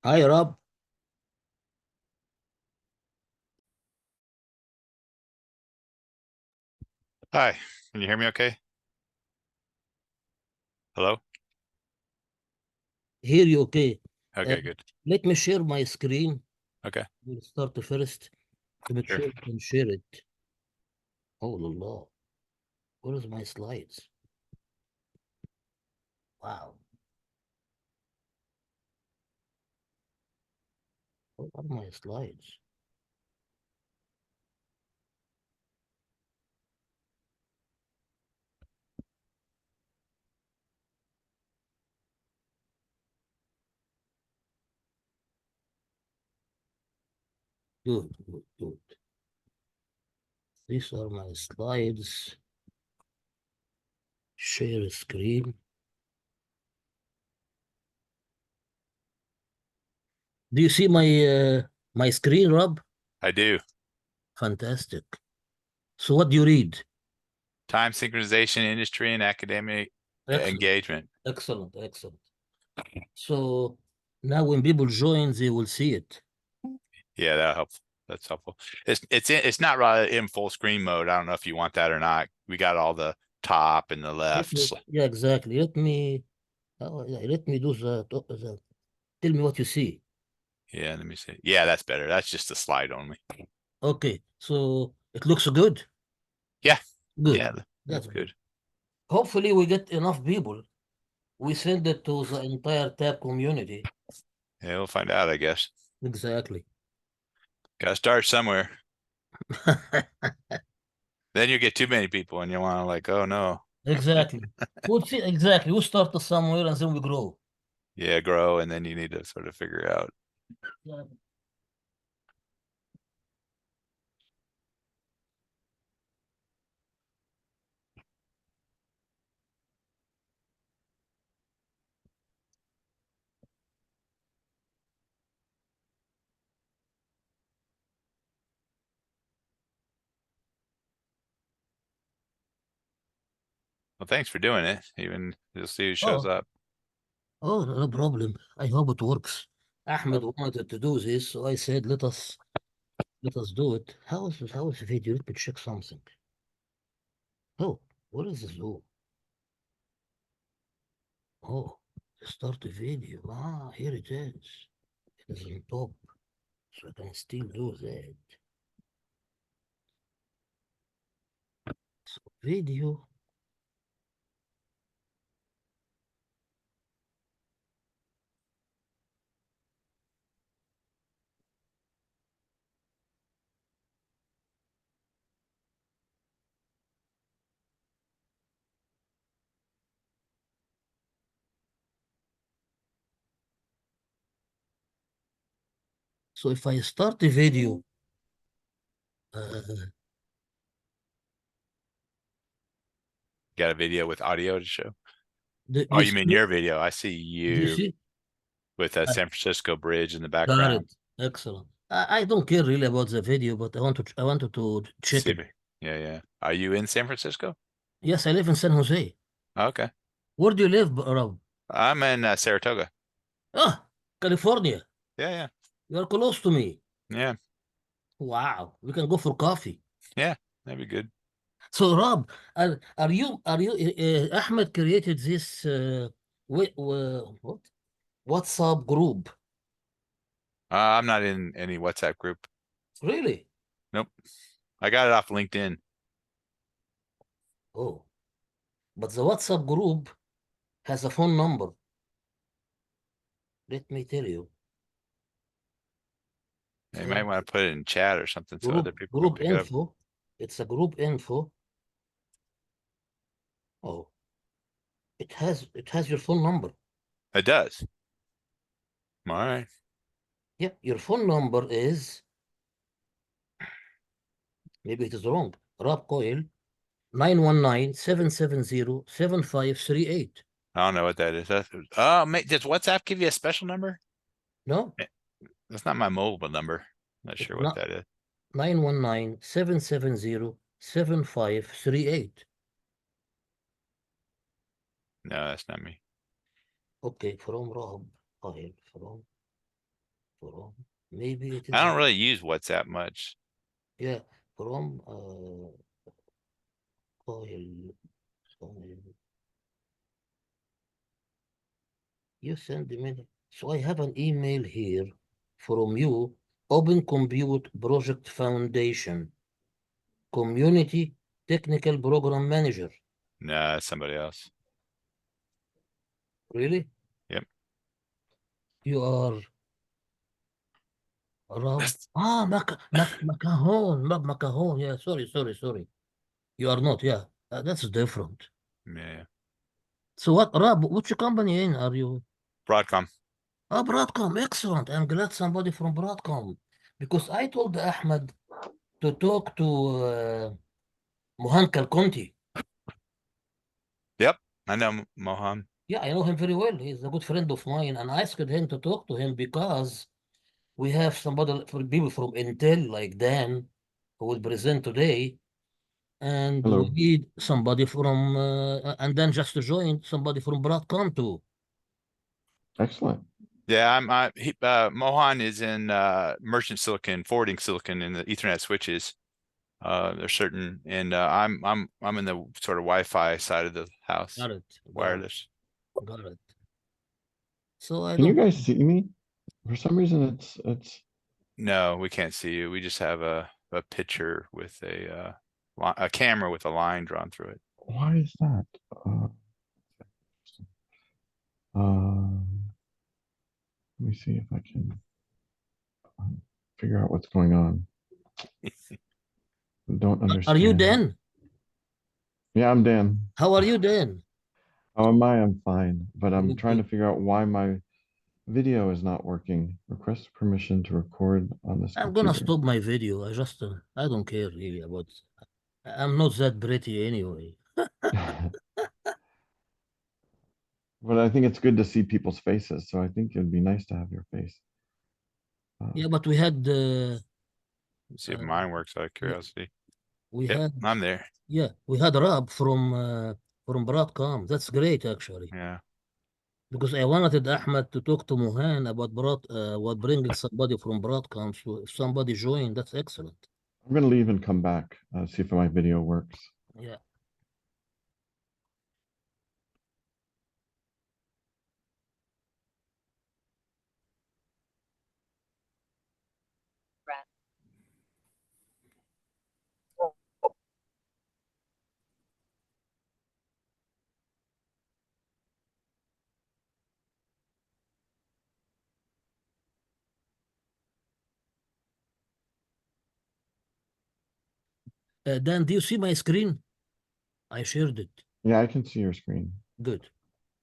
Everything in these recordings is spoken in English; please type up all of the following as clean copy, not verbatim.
Hi, Rob. Hi, can you hear me okay? Hello? Hear you okay? Uh, Okay, good. Let me share my screen. Okay, We'll start first to make sure. sure I can share it. Oh, Allah. Where is my slides? Wow. Where are my slides? Good, good, good. These are my slides. Share screen. Do you see my screen, Rob? I do. Fantastic. So what do you read? Time synchronization, industry, and academic Excellent, engagement. excellent, excellent. So now when people join, they will see it. Yeah, that helps. That's helpful. It's not really in full screen mode. I don't know if you want that or not. We got all the top and the lefts. Yeah, exactly. Let me do tell me what you see. Yeah, let me see. Yeah, that's better. That's just a slide only. Okay, so it looks good. Yeah, Good. yeah, That's that's good. good. Hopefully we get enough people. We send it to the entire tab community. Yeah, we'll find out, I guess. Exactly. Gotta start somewhere. Then you get too many people and you want to like, oh no. Exactly. We'll see exactly. We'll start somewhere and then we grow. Yeah, grow, and then you need to sort of figure out. Yeah. Well, thanks for doing it. Even you'll see who shows Oh, up. oh, no problem. I hope it works. Ahmed Oh, wanted to do this, so I said, let us do it. How is the video? Let me check something. Oh, what is this? Oh, start a video. Ah, here it is. It is on top, so I can still do that. So video. So if I start the video, uh, got a video with audio to show? Oh, you you mean see, your video? I see do you you see? with that I San Francisco bridge in the got background. it. Excellent. I don't care really about the video, but I wanted to check See it. me? Yeah, yeah. Are you in San Francisco? Yes, I live in San Jose. Okay. Where do you live, Rob? I'm in Saratoga. Ah, California. Yeah, yeah, You're close to me. yeah, Wow, we can go for coffee. yeah. That'd be good. So, Rob, are you Ahmed created this what WhatsApp group? I'm not in any WhatsApp group. Really? Nope. I got it off LinkedIn. Oh, but the WhatsApp group has a phone number. Let me tell you. You might So want to put it in chat or something so group other people can group pick it up. info. It's a group info. Oh, it has your phone number. It does. All right. Yeah, your phone number is maybe it is wrong. Rob Coyle 919-770-7538. I don't know what that is. Does WhatsApp give you a special number? No, Eh, That's not my mobile number. Not it's sure what not that is. 919-770-7538. No, that's not me. Okay, from Rob Coyle from. from, maybe it I is, don't really use WhatsApp much. yeah, from, file, file. You send me, so I have an email here from you, Open Compute Project Foundation, Community Technical Program Manager. Nah, it's somebody else. Really? Yep. You are Rob? Macahon. Yeah, sorry. You are not, yeah. That's different. Yeah. So what, Rob, which company in are you? Broadcom. Oh, Broadcom, excellent. I'm glad somebody from Broadcom. Because I told Ahmed to talk to Mohan Kalkonti. Yep. I know Mohan. Yeah, I know him very well. He's a good friend of mine. And I asked him to talk to him because we have somebody, for people from Intel like Dan who will present today. And we Hello. need somebody from, and then just to join somebody from Broadcom too. Excellent. Yeah, Mohan is in merchant silicon, forwarding silicon in the Ethernet switches. There's certain, and I'm in the sort of Wi-Fi side of the house, Got it. wireless. Got it. So I Can you don't. guys see me? For some reason, it's No, we can't see you. We just have a picture with a camera with a line drawn through it. why is that? Uh, let me see if I can figure out what's going on. Don't Are you understand. Dan? Yeah, I'm Dan. How are you, Dan? How am I? I'm fine, but I'm Good, trying to good. figure out why my video is not working. Request permission to record on this I'm gonna computer. stop my video. I don't care really about. I'm not that pretty anyway. But I think it's good to see people's faces, so I think it'd be nice to have your face. Yeah, but we had, Let's see if uh, mine works out of we, curiosity. we Yep, had, I'm there. yeah, we had Rob from Broadcom. That's great actually. Yeah. Because I wanted Ahmed to talk to Mohan about bringing somebody from Broadcom. So if somebody joined, that's excellent. I'm gonna leave and come back, see if my video works. Yeah. Dan, do you see my screen? I shared it. Yeah, I can see your screen. Good.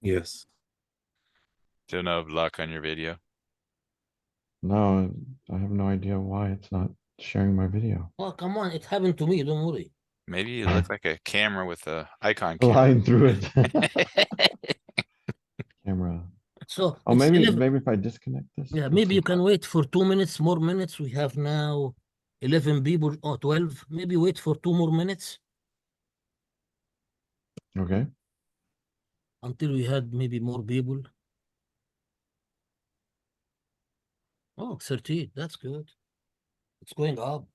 Yes. Still no luck on your video. No, I have no idea why it's not sharing my video. Oh, come on. It happened to me. Don't worry. Maybe you look like a camera with a icon camera. Line through it. Camera. So Oh, it's maybe 11. maybe if I disconnect this. Yeah, Let's maybe see. you can wait for 2 minutes, more minutes. We have now 11 people or 12. Maybe wait for 2 more minutes Okay. until we had maybe more people. Oh, 13. That's good. It's going up.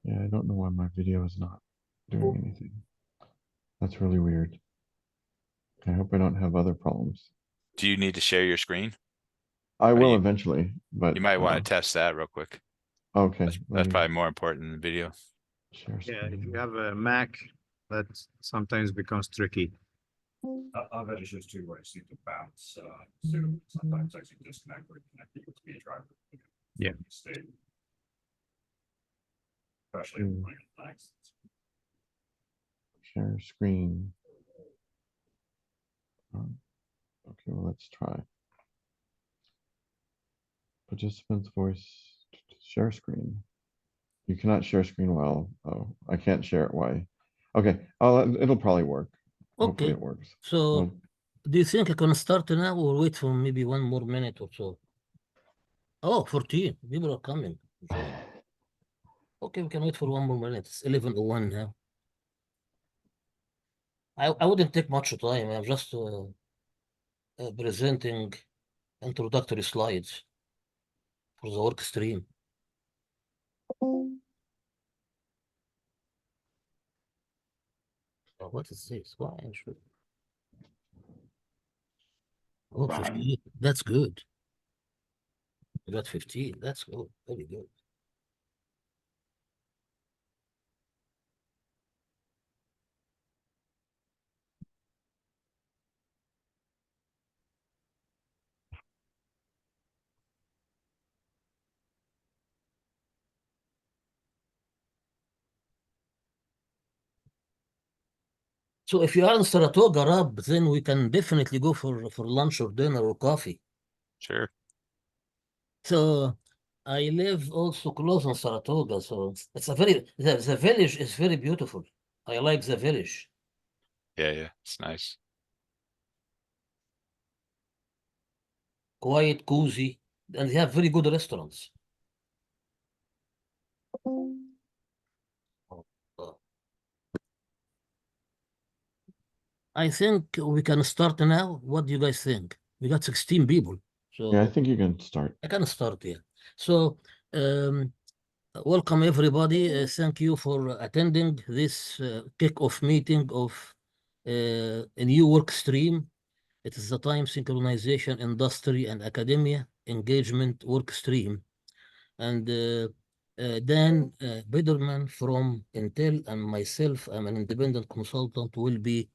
Yeah, I don't know why my video is not doing anything. That's really weird. I hope I don't have other problems. Do you need to share your screen? I Or will eventually, but you might want to test that real quick. okay. That's, Let that's me probably more important than the video. share Yeah, if screen. you have a Mac, that sometimes becomes tricky. I've had issues too where it seems to bounce. So sometimes actually disconnect or connect the USB drive. Yeah. Stay. Especially when running on Linux. Share screen. Okay, well, let's try. Participant's voice, share screen. You cannot share screen while, oh, I can't share it. Why? Okay, it'll probably work. Hopefully Okay. it works. So Well, do you think I can start now or wait for maybe 1 more minute or so? Oh, 14. People are coming. Join. Okay, we can wait for 1 more minute. It's 11:01 now. I wouldn't take much time. I'm just presenting introductory slides for the work stream. Oh, what is this? Why? Oh, 15. That's good. You got 15. That's good. Very good. So if you are in Saratoga, Rob, then we can definitely go for lunch or dinner or coffee. Sure. So I live also close in Saratoga, so it's a very the village is very beautiful. I like the village. Yeah, it's nice. Quiet, cozy, and they have very good restaurants. Uh, I think we can start now. What do you guys think? We got 16 people, so Yeah, I think you can start. I can start here. So, welcome everybody. Thank you for attending this kick-off meeting of a new work stream. It is the time synchronization industry and academia engagement work stream. And Dan Biderman from Intel and myself, I'm an independent consultant, will be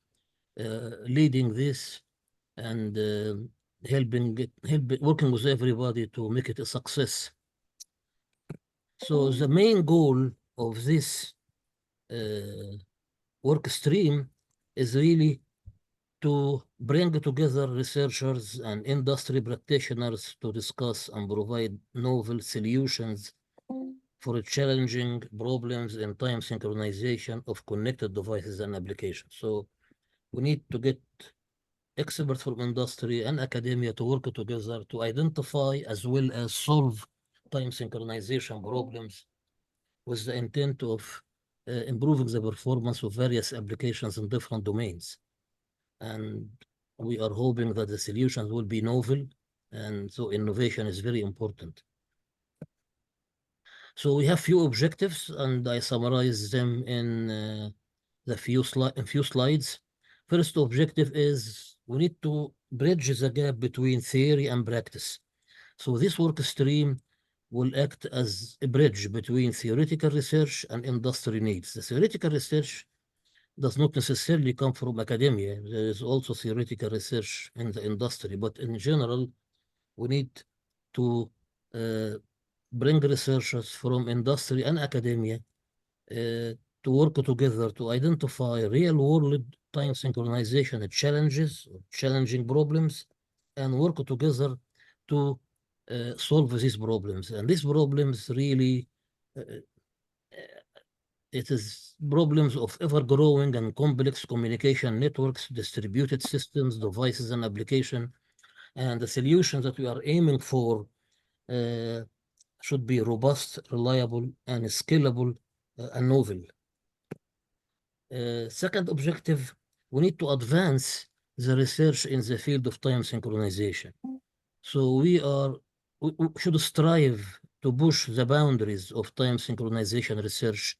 leading this and working with everybody to make it a success. So the main goal of this work stream is really to bring together researchers and industry practitioners to discuss and provide novel solutions for challenging problems in time synchronization of connected devices and applications. So we need to get experts from industry and academia to work together to identify as well as solve time synchronization problems with the intent of improving the performance of various applications in different domains. And we are hoping that the solutions will be novel, and so innovation is very important. So we have few objectives, and I summarize them in few slides. First objective is we need to bridge the gap between theory and practice. So this work stream will act as a bridge between theoretical research and industry needs. The theoretical research does not necessarily come from academia. There is also theoretical research in the industry, but in general, we need to uh, bring researchers from industry and academia to work together to identify real-world time synchronization challenges, challenging problems, and work together to solve these problems. And these problems really, it is problems of ever-growing and complex communication networks, distributed systems, devices, and application. And the solutions that we are aiming for should be robust, reliable, and scalable and novel. Second objective, we need to advance the research in the field of time synchronization. So we should strive to push the boundaries of time synchronization research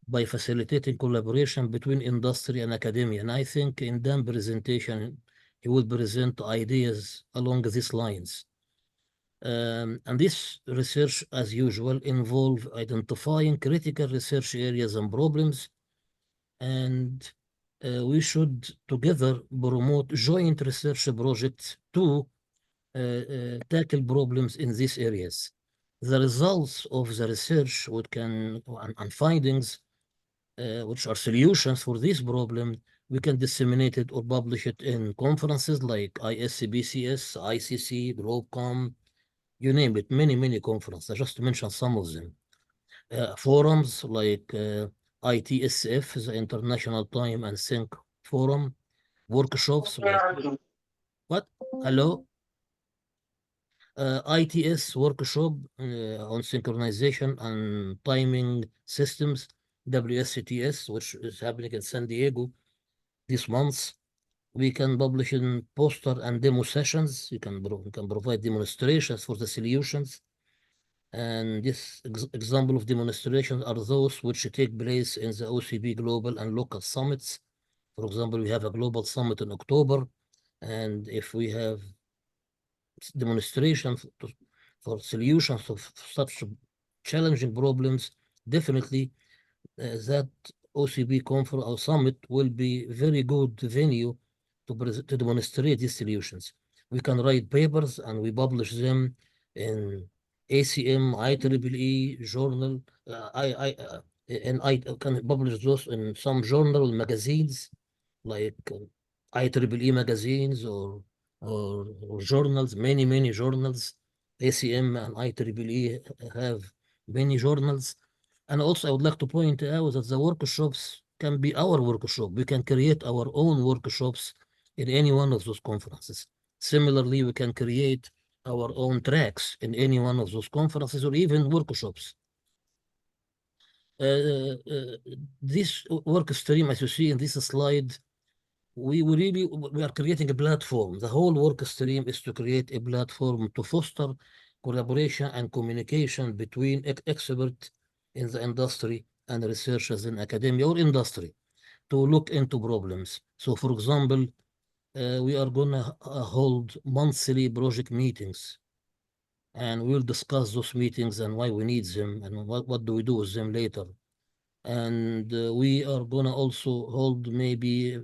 by facilitating collaboration between industry and academia. And I think in Dan's presentation, he will present ideas along these lines. And this research, as usual, involve identifying critical research areas and problems, and we should together promote joint research projects to tackle problems in these areas. The results of the research and findings, which are solutions for this problem, we can disseminate it or publish it in conferences like ISCBCS, ICC, GlobeCom, you name it, many conferences. I just mentioned some of them. Forums like ITSF, the International Time and Sync Forum, workshops like what? Hello? ITS workshop on synchronization and timing systems, WSCTS, which is happening in San Diego. this month. We can publish in poster and demo sessions. You can provide demonstrations for the solutions. And this example of demonstrations are those which take place in the OCP global and local summits. For example, we have a global summit in October, and if we have demonstrations for solutions of such challenging problems, definitely that OCP conference or summit will be very good venue to demonstrate these solutions. We can write papers and we publish them in ACM, IEEE journal. And I can publish those in some journal magazines like IEEE magazines or journals, many journals. ACM and IEEE have many journals. And also, I would like to point out that the workshops can be our workshop. We can create our own workshops in any one of those conferences. Similarly, we can create our own tracks in any one of those conferences or even workshops. This work stream, as you see in this slide, we are creating a platform. The whole work stream is to create a platform to foster collaboration and communication between experts in the industry and researchers in academia or industry to look into problems. So, for example, we are going to hold monthly project meetings, and we'll discuss those meetings and why we need them and what do we do with them later. And we are going to also hold maybe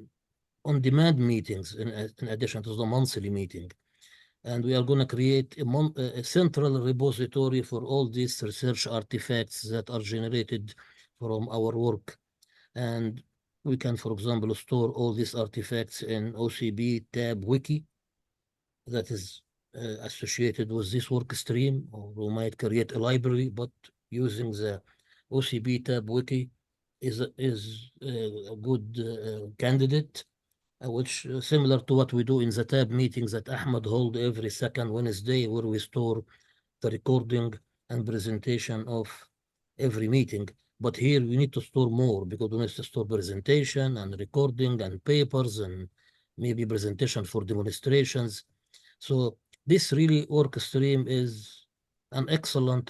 on-demand meetings in addition to the monthly meeting. And we are going to create a central repository for all these research artifacts that are generated from our work. And we can, for example, store all these artifacts in OCP tab wiki that is associated with this work stream, or we might create a library, but using the OCP tab wiki is a good candidate, which similar to what we do in the tab meetings that Ahmed hold every second Wednesday, where we store the recording and presentation of every meeting. But here we need to store more because we need to store presentation and recording and papers and maybe presentation for demonstrations. So this really work stream is an excellent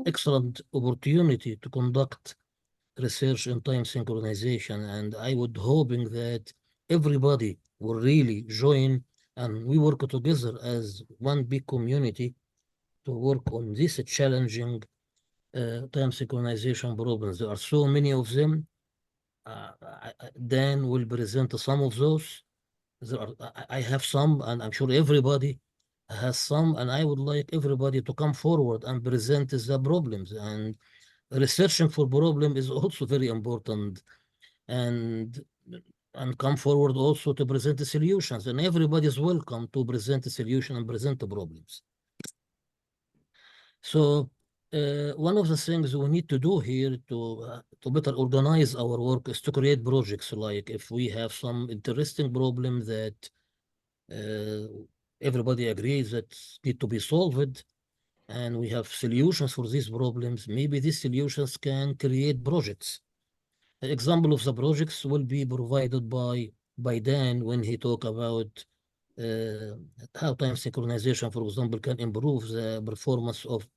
excellent opportunity to conduct research in time synchronization. And I would hoping that everybody will really join and we work together as one big community to work on this challenging time synchronization problems. There are so many of them. Dan will present some of those. I have some, and I'm sure everybody has some, and I would like everybody to come forward and present the problems. And researching for problem is also very important, and come forward also to present the solutions. And everybody is welcome to present the solution and present the problems. So one of the things we need to do here to better organize our work is to create projects. Like if we have some interesting problem that everybody agrees that need to be solved, and we have solutions for these problems, maybe these solutions can create projects. An example of the projects will be provided by Dan when he talk about how time synchronization, for example, can improve the performance of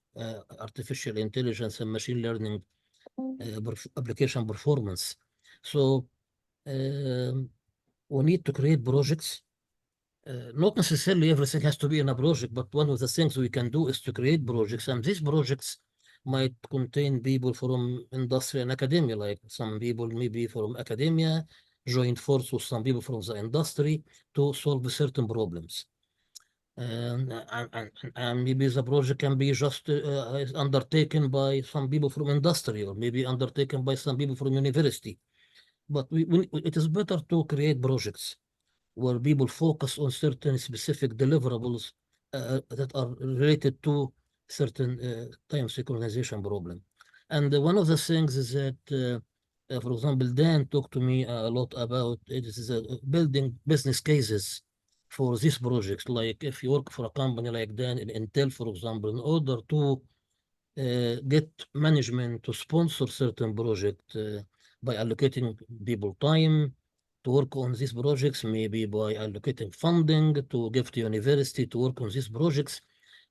artificial intelligence and machine learning application performance. So we need to create projects. Not necessarily everything has to be in a project, but one of the things we can do is to create projects, and these projects might contain people from industry and academia, like some people maybe from academia joined force with some people from the industry to solve certain problems. And maybe the project can be just undertaken by some people from industry, or maybe undertaken by some people from university. But it is better to create projects where people focus on certain specific deliverables that are related to certain time synchronization problem. And one of the things is that, for example, Dan talked to me a lot about it is building business cases for these projects. Like if you work for a company like Dan in Intel, for example, in order to get management to sponsor certain project by allocating people time, to work on these projects, maybe by allocating funding to give to university to work on these projects.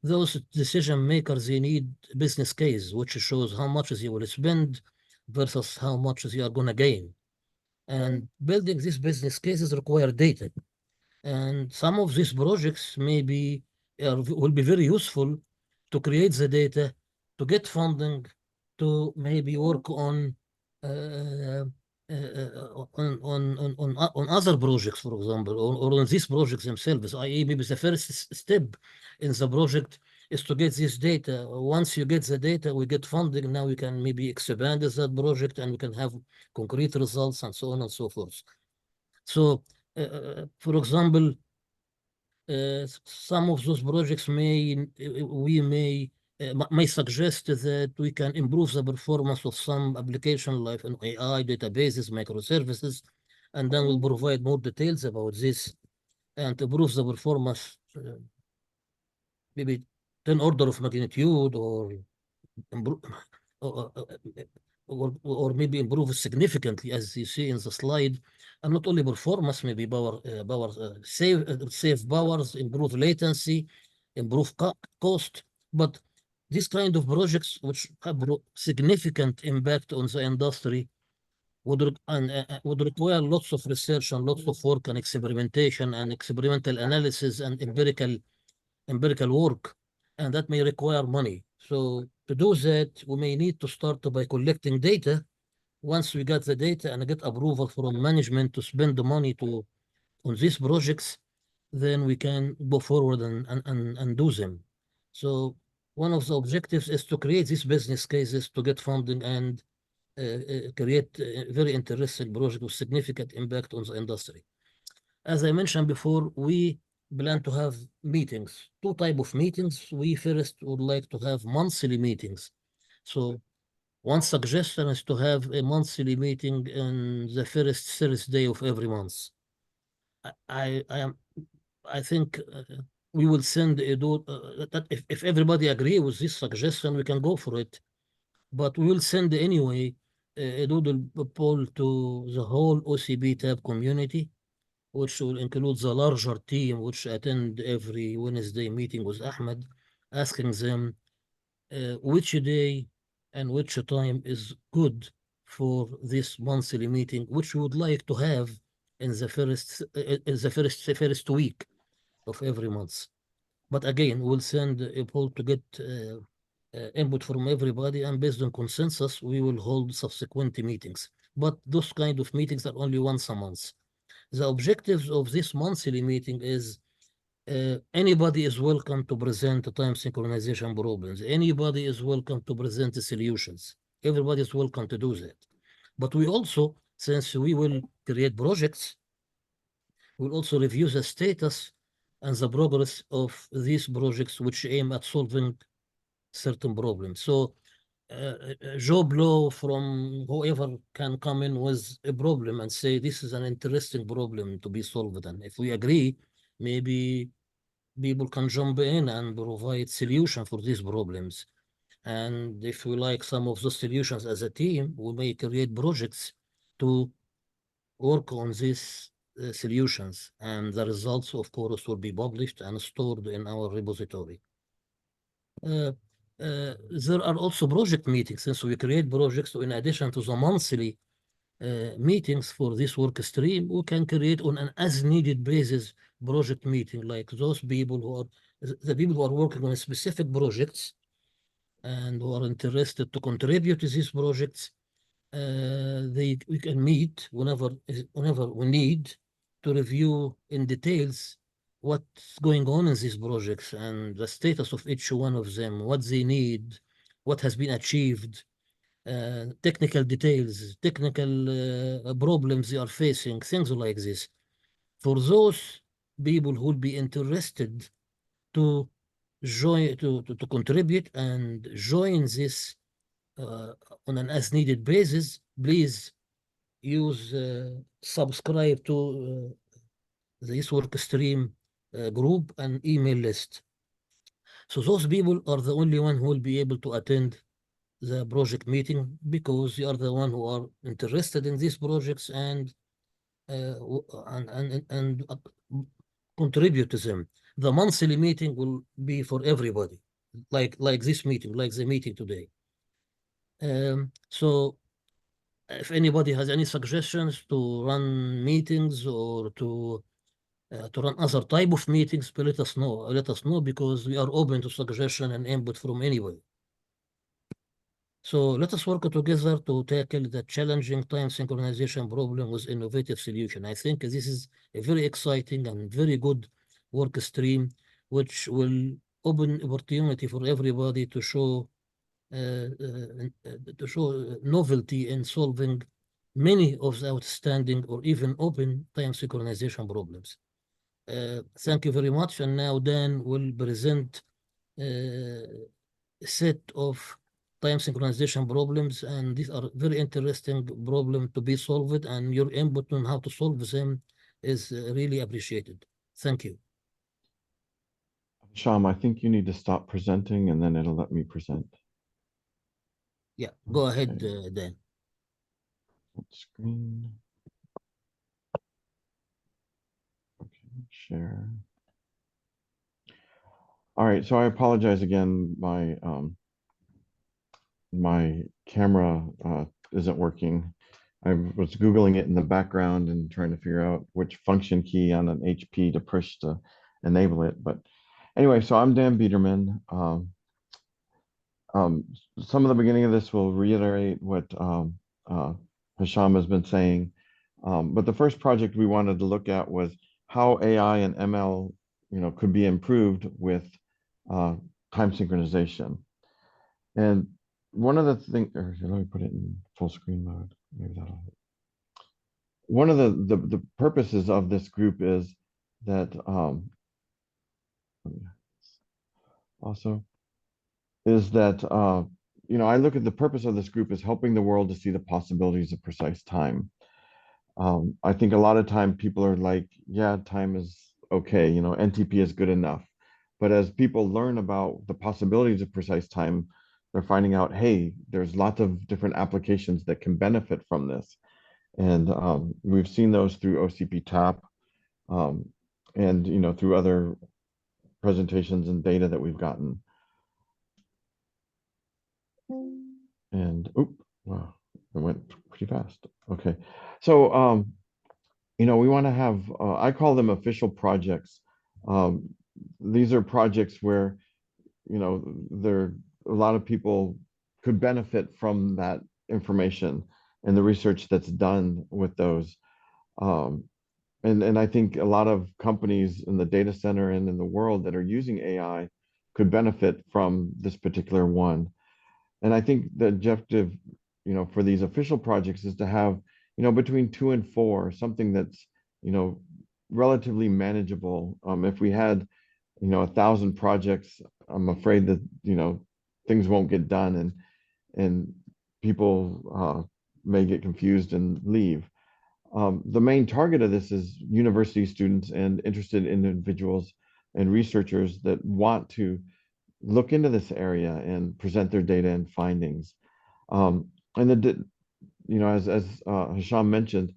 Those decision makers, they need business case, which shows how much they will spend versus how much they are going to gain. And building these business cases require data. And some of these projects maybe will be very useful to create the data, to get funding, to maybe work on on other projects, for example, or on these projects themselves, i.e., maybe the first step in the project is to get this data. Once you get the data, we get funding. Now we can maybe expand that project and we can have concrete results and so on and so forth. So, for example, some of those projects may suggest that we can improve the performance of some application like an AI, databases, microservices, and then we'll provide more details about this and improve the performance, maybe 10 order of magnitude or improve, or maybe improve significantly, as you see in the slide, and not only performance, maybe save powers, improve latency, improve cost, but these kind of projects which have significant impact on the industry would require lots of research and lots of work and experimentation and experimental analysis and empirical work, and that may require money. So to do that, we may need to start by collecting data. Once we get the data and get approval from management to spend the money on these projects, then we can go forward and do them. So one of the objectives is to create these business cases to get funding and create a very interesting project with significant impact on the industry. As I mentioned before, we plan to have meetings, two types of meetings. We first would like to have monthly meetings. So one suggestion is to have a monthly meeting on the first Thursday of every month. I think we will send a that if everybody agree with this suggestion, we can go for it. But we will send anyway a doodle poll to the whole OCP tab community, which will include the larger team which attend every Wednesday meeting with Ahmed, asking them which day and which time is good for this monthly meeting, which we would like to have in the first week of every month. But again, we'll send a poll to get input from everybody, and based on consensus, we will hold subsequent meetings. But those kind of meetings are only once a month. The objectives of this monthly meeting is anybody is welcome to present time synchronization problems. Anybody is welcome to present the solutions. Everybody is welcome to do that. But we also, since we will create projects, we'll also review the status and the progress of these projects which aim at solving certain problems. So Joe Blow from whoever can come in with a problem and say, this is an interesting problem to be solved. And if we agree, maybe people can jump in and provide solution for these problems. And if we like some of those solutions as a team, we may create projects to work on these solutions. And the results, of course, will be published and stored in our repository. There are also project meetings, since we create projects. So in addition to the monthly meetings for this work stream, we can create on an as-needed basis project meeting, like those people who are the people who are working on specific projects and who are interested to contribute to these projects. We can meet whenever we need to review in details what's going on in these projects and the status of each one of them, what they need, what has been achieved, technical details, technical problems they are facing, things like this. For those people who will be interested to join, to contribute and join this on an as-needed basis, please use subscribe to this work stream group and email list. So those people are the only one who will be able to attend the project meeting, because they are the one who are interested in these projects and and contribute to them. The monthly meeting will be for everybody, like this meeting, like the meeting today. So if anybody has any suggestions to run meetings or to run other type of meetings, please let us know. Let us know because we are open to suggestion and input from anybody. So let us work together to tackle the challenging time synchronization problem with innovative solution. I think this is a very exciting and very good work stream, which will open opportunity for everybody to show novelty in solving many of the outstanding or even open time synchronization problems. Thank you very much. And now Dan will present a set of time synchronization problems, and these are very interesting problem to be solved, and your input on how to solve them is really appreciated. Thank you. Sham, I think you need to stop presenting and then it'll let me present. Yeah, go ahead, Okay. Dan. Screen. Okay, share. All right, so I apologize again. My camera isn't working. I was Googling it in the background and trying to figure out which function key on an HP to push to enable it. But anyway, so I'm Dan Biederman. Um, some of the beginning of this will reiterate what Hisham has been saying. But the first project we wanted to look at was how AI and ML, could be improved with time synchronization. And one of the things, let me put it in full screen mode. Maybe that'll help. One of the purposes of this group is that also is that I look at the purpose of this group as helping the world to see the possibilities of precise time. I think a lot of time people are like, yeah, time is okay, NTP is good enough. But as people learn about the possibilities of precise time, they're finding out, hey, there's lots of different applications that can benefit from this. And we've seen those through OCP TAP and, through other presentations and data that we've gotten. And, wow, it went pretty fast. Okay. So, we want to have, I call them official projects. These are projects where, there a lot of people could benefit from that information and the research that's done with those. And I think a lot of companies in the data center and in the world that are using AI could benefit from this particular one. And I think the objective, for these official projects is to have, between 2 and 4, something that's, relatively manageable. If we had, 1,000 projects, I'm afraid that, things won't get done and people may get confused and leave. The main target of this is university students and interested individuals and researchers that want to look into this area and present their data and findings. And as Hisham mentioned,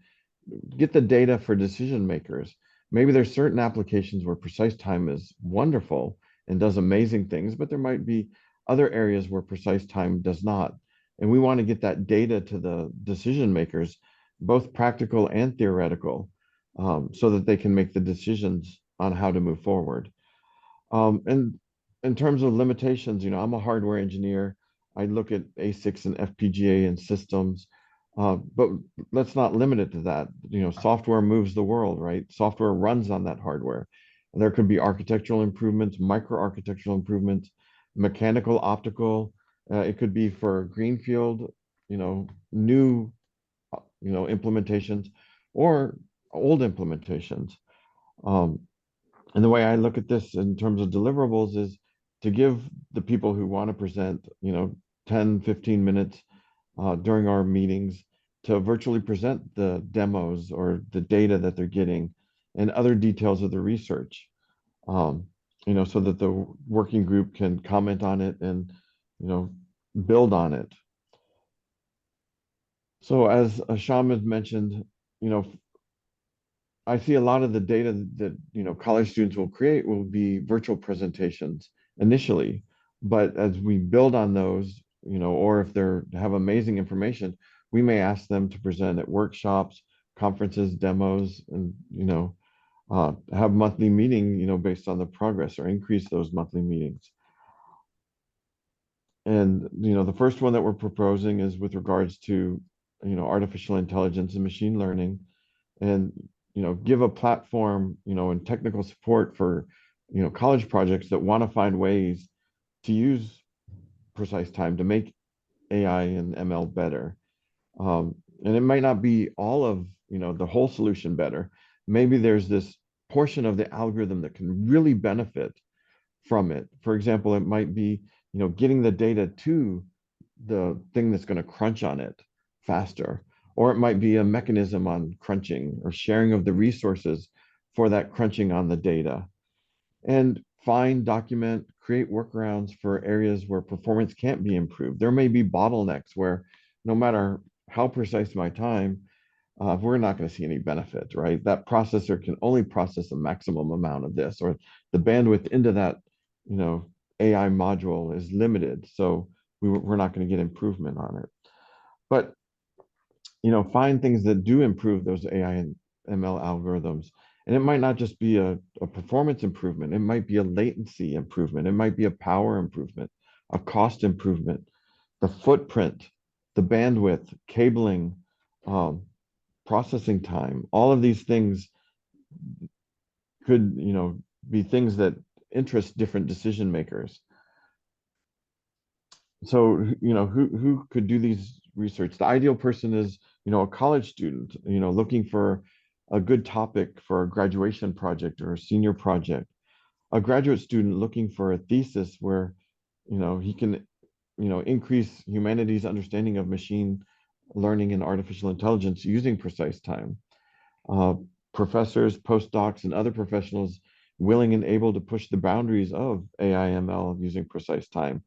get the data for decision makers. Maybe there's certain applications where precise time is wonderful and does amazing things, but there might be other areas where precise time does not. And we want to get that data to the decision makers, both practical and theoretical, so that they can make the decisions on how to move forward. And in terms of limitations, I'm a hardware engineer. I look at ASICs and FPGA and systems, but let's not limit it to that. Software moves the world, right? Software runs on that hardware. And there could be architectural improvements, micro-architectural improvements, mechanical, optical. It could be for greenfield, new, implementations or old implementations. And the way I look at this in terms of deliverables is to give the people who want to present, 10, 15 minutes during our meetings to virtually present the demos or the data that they're getting and other details of the research, so that the working group can comment on it and, build on it. So as Asham has mentioned, I see a lot of the data that, college students will create will be virtual presentations initially, but as we build on those, or if they're have amazing information, we may ask them to present at workshops, conferences, demos, and, have monthly meeting, based on the progress, or increase those monthly meetings. And, the first one that we're proposing is with regards to, artificial intelligence and machine learning, and, give a platform, and technical support for, college projects that want to find ways to use precise time to make AI and ML better. And it might not be all of, the whole solution better. Maybe there's this portion of the algorithm that can really benefit from it. For example, it might be, getting the data to the thing that's going to crunch on it faster, or it might be a mechanism on crunching or sharing of the resources for that crunching on the data. And find, document, create workarounds for areas where performance can't be improved. There may be bottlenecks where no matter how precise my time, we're not going to see any benefit, right? That processor can only process a maximum amount of this, or the bandwidth into that, AI module is limited. So we're not going to get improvement on it. But, find things that do improve those AI and ML algorithms. And it might not just be a performance improvement. It might be a latency improvement. It might be a power improvement, a cost improvement, the footprint, the bandwidth, cabling, processing time. All of these things could, be things that interest different decision makers. So, who could do these research? The ideal person is, a college student, looking for a good topic for a graduation project or a senior project. A graduate student looking for a thesis where, he can, increase humanity's understanding of machine learning and artificial intelligence using precise time. Professors, postdocs, and other professionals willing and able to push the boundaries of AI ML using precise time.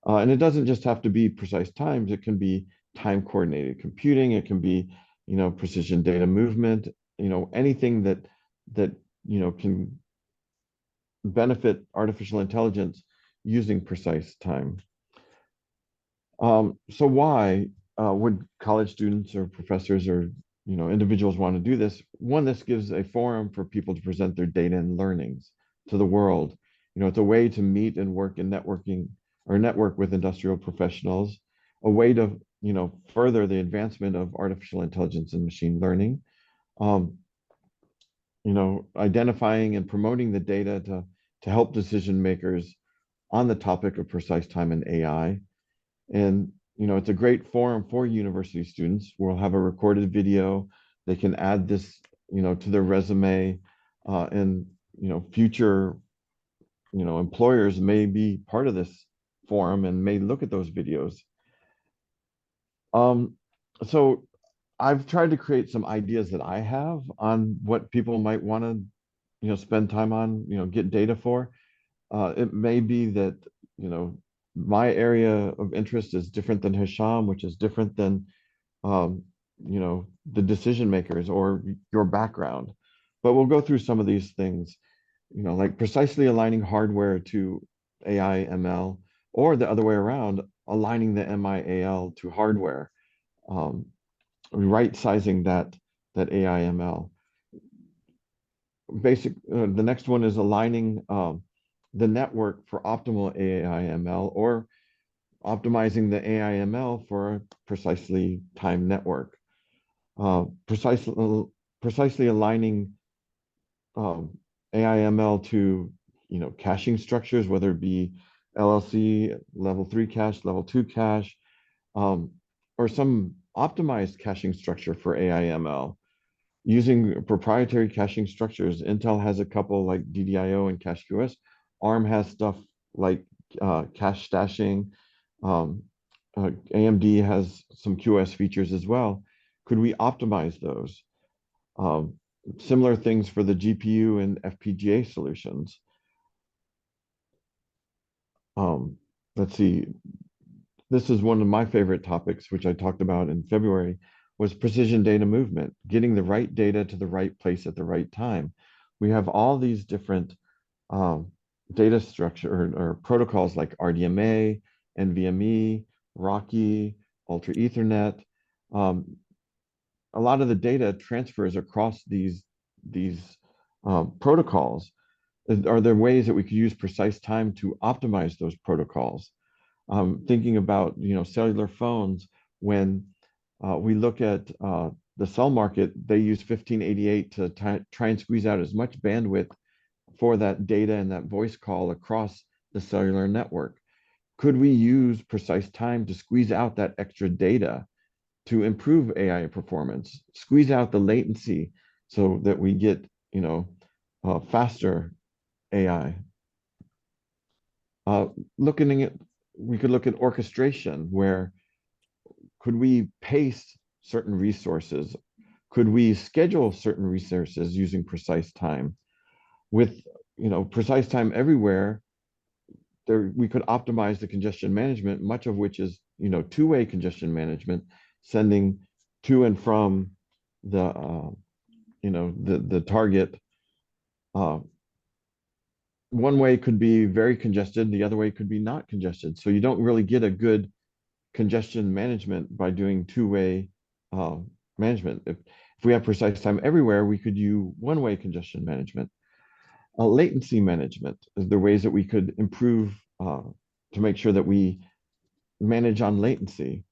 And it doesn't just have to be precise times. It can be time coordinated computing. It can be, precision data movement, anything that, can benefit artificial intelligence using precise time. So why would college students or professors or, individuals want to do this? One, this gives a forum for people to present their data and learnings to the world. It's a way to meet and work in networking or network with industrial professionals, a way to, further the advancement of artificial intelligence and machine learning. Identifying and promoting the data to help decision makers on the topic of precise time and AI. And, it's a great forum for university students. We'll have a recorded video. They can add this, to their resume, and, future, employers may be part of this forum and may look at those videos. So I've tried to create some ideas that I have on what people might want to, spend time on, get data for. It may be that, my area of interest is different than Hisham, which is different than, the decision makers or your background. But we'll go through some of these things, like precisely aligning hardware to AI ML, or the other way around, aligning the MIAL to hardware, right sizing that AI ML. The next one is aligning the network for optimal AI ML, or optimizing the AI ML for a precisely timed network. Precisely aligning AI ML to, caching structures, whether it be LLC, level 3 cache, level 2 cache, or some optimized caching structure for AI ML. Using proprietary caching structures, Intel has a couple like DDIO and CacheQS. ARM has stuff like cache stashing. AMD has some QoS features as well. Could we optimize those? Similar things for the GPU and FPGA solutions. Let's see. This is one of my favorite topics, which I talked about in February, was precision data movement, getting the right data to the right place at the right time. We have all these different data structure or protocols like RDMA, NVMe, Rocky, Ultra Ethernet. A lot of the data transfers across these protocols. Are there ways that we could use precise time to optimize those protocols? Thinking about cellular phones, when we look at the cell market, they use 1588 to try and squeeze out as much bandwidth for that data and that voice call across the cellular network. Could we use precise time to squeeze out that extra data to improve AI performance, squeeze out the latency so that we get faster AI? We could look at orchestration, where could we pace certain resources? Could we schedule certain resources using precise time? With precise time everywhere, we could optimize the congestion management, much of which is two-way congestion management, sending to and from the the target. One way could be very congested, the other way could be not congested. So you don't really get a good congestion management by doing two-way management. If we have precise time everywhere, we could use one-way congestion management. Latency management is the ways that we could improve to make sure that we manage on latency.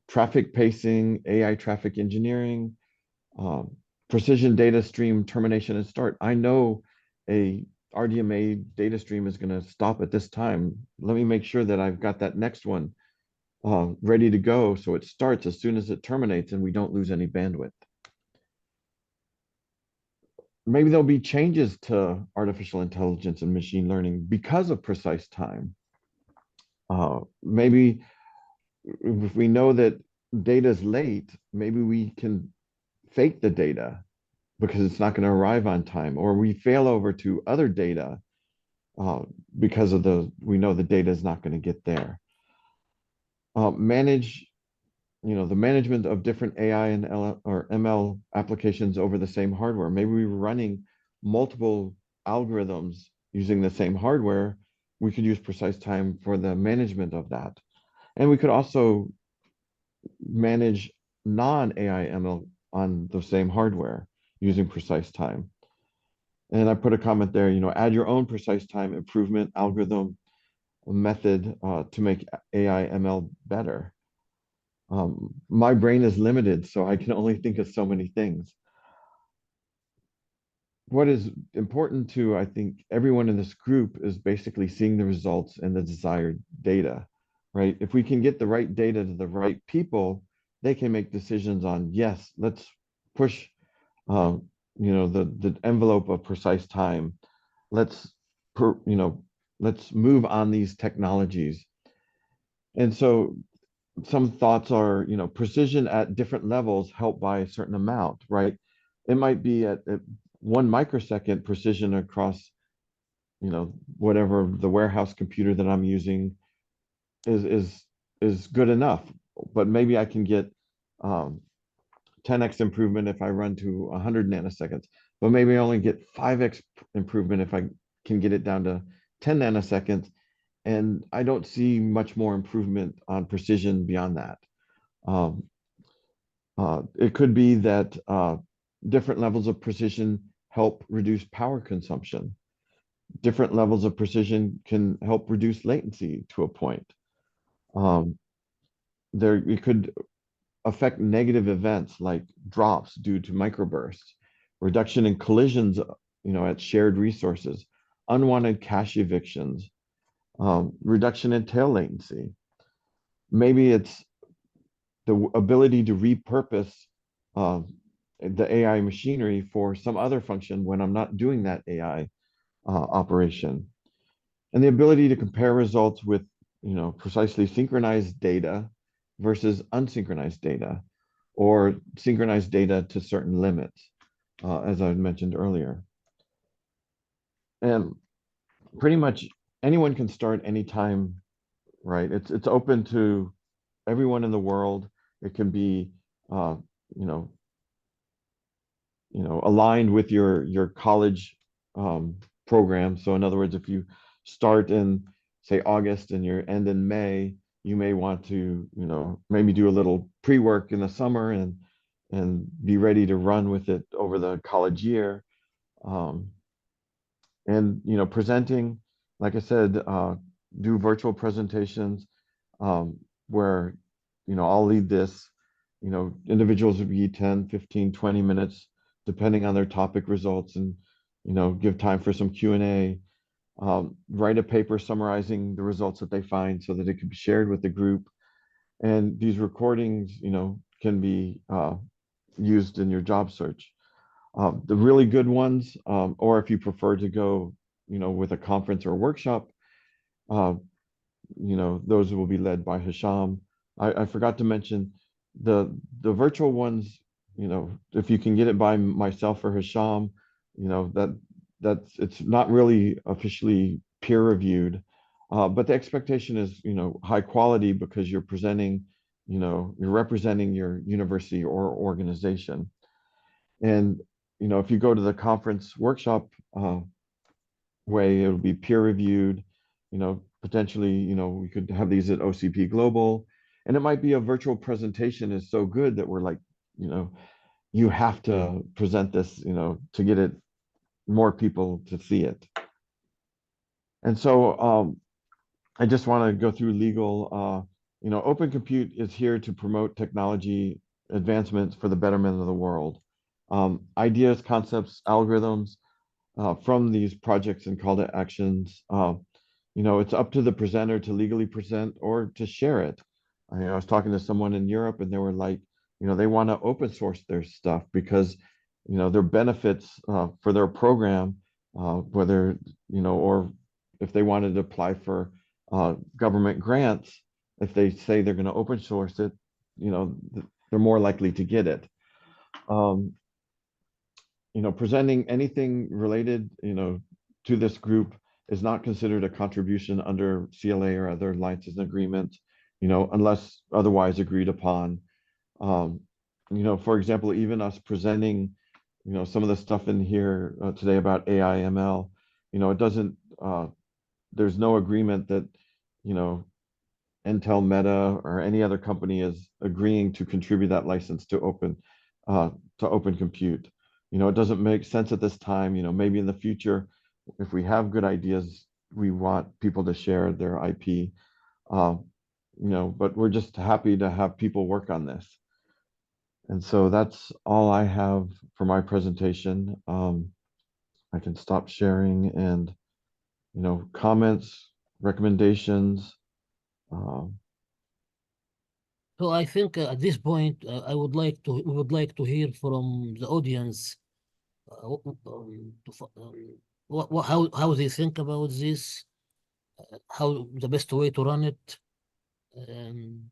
Traffic pacing, AI traffic engineering, precision data stream termination and start. I know a RDMA data stream is going to stop at this time. Let me make sure that I've got that next one ready to go, so it starts as soon as it terminates and we don't lose any bandwidth. Maybe there'll be changes to artificial intelligence and machine learning because of precise time. Maybe if we know that data is late, maybe we can fake the data because it's not going to arrive on time, or we fail over to other data because we know the data is not going to get there. Manage the management of different AI and ML applications over the same hardware. Maybe we're running multiple algorithms using the same hardware. We could use precise time for the management of that. And we could also manage non-AI ML on the same hardware using precise time. And I put a comment there, add your own precise time improvement algorithm method to make AI ML better. My brain is limited, so I can only think of so many things. What is important to, I think, everyone in this group is basically seeing the results and the desired data, right? If we can get the right data to the right people, they can make decisions on, yes, let's push, the envelope of precise time. Let's move on these technologies. And so some thoughts are, precision at different levels help by a certain amount, right? It might be at 1 microsecond precision across, whatever the warehouse computer that I'm using is good enough. But maybe I can get 10x improvement if I run to 100 nanoseconds. But maybe I only get 5x improvement if I can get it down to 10 nanoseconds. And I don't see much more improvement on precision beyond that. It could be that different levels of precision help reduce power consumption. Different levels of precision can help reduce latency to a point. It could affect negative events like drops due to microbursts, reduction in collisions, at shared resources, unwanted cache evictions, reduction in tail latency. Maybe it's the ability to repurpose the AI machinery for some other function when I'm not doing that AI operation. And the ability to compare results with, precisely synchronized data versus unsynchronized data, or synchronized data to certain limits, as I mentioned earlier. And pretty much anyone can start anytime, right? It's open to everyone in the world. It can be uh, you know, aligned with your college program. So in other words, if you start in say August and you end in May, you may want to, maybe do a little pre-work in the summer and be ready to run with it over the college year. Um, and presenting, like I said, do virtual presentations where I'll lead this. Individuals would be 10, 15, 20 minutes depending on their topic results, and give time for some Q&A. Write a paper summarizing the results that they find so that it can be shared with the group. And these recordings can be used in your job search. The really good ones, or if you prefer to go with a conference or a workshop, uh, those will be led by Hisham. I forgot to mention the virtual ones, if you can get it by myself or Hisham, that's it's not really officially peer reviewed, but the expectation is, high quality because you're presenting, you're representing your university or organization. And, if you go to the conference workshop way, it'll be peer reviewed, potentially, we could have these at OCP Global, and it might be a virtual presentation is so good that we're like, you have to present this, to get it more people to see it. And so I just want to go through legal. Open Compute is here to promote technology advancements for the betterment of the world. Ideas, concepts, algorithms from these projects and call to actions. It's up to the presenter to legally present or to share it. I was talking to someone in Europe and they were like, they want to open source their stuff because, their benefits for their program, whether, or if they wanted to apply for government grants, if they say they're going to open source it, they're more likely to get it. Presenting anything related, to this group is not considered a contribution under CLA or other license agreements, unless otherwise agreed upon. For example, even us presenting, some of the stuff in here today about AI ML, it doesn't, there's no agreement that, Intel, Meta, or any other company is agreeing to contribute that license to Open Compute. It doesn't make sense at this time. Maybe in the future, if we have good ideas, we want people to share their IP. But we're just happy to have people work on this. And so that's all I have for my presentation. I can stop sharing and, comments, recommendations. So I think at this point, we would like to hear from the audience how they think about this, how the best way to run it, um,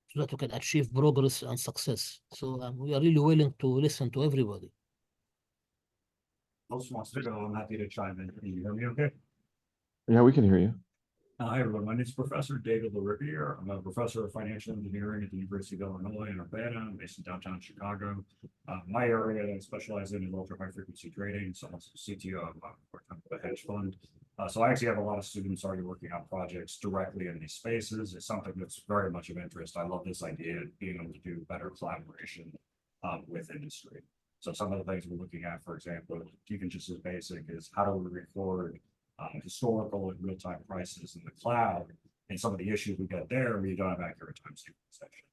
so that we can achieve progress and success. So we are really willing to listen to everybody. Most wants to go, I'm happy to chime in. Can you hear me okay? Yeah, we can hear you. Hi, everyone. My name is Professor David LaRiviere. I'm a professor of financial engineering at the University of Illinois in Urbana. I'm based in downtown Chicago. My area that I specialize in is ultra high frequency trading. So I'm also CTO of a hedge fund. So I actually have a lot of students already working on projects directly in these spaces. It's something that's very much of interest. I love this idea of being able to do better collaboration with industry. So some of the things we're looking at, for example, even just as basic is how do we record historical and real-time prices in the cloud, and some of the issues we get there where you don't have accurate time synchronization,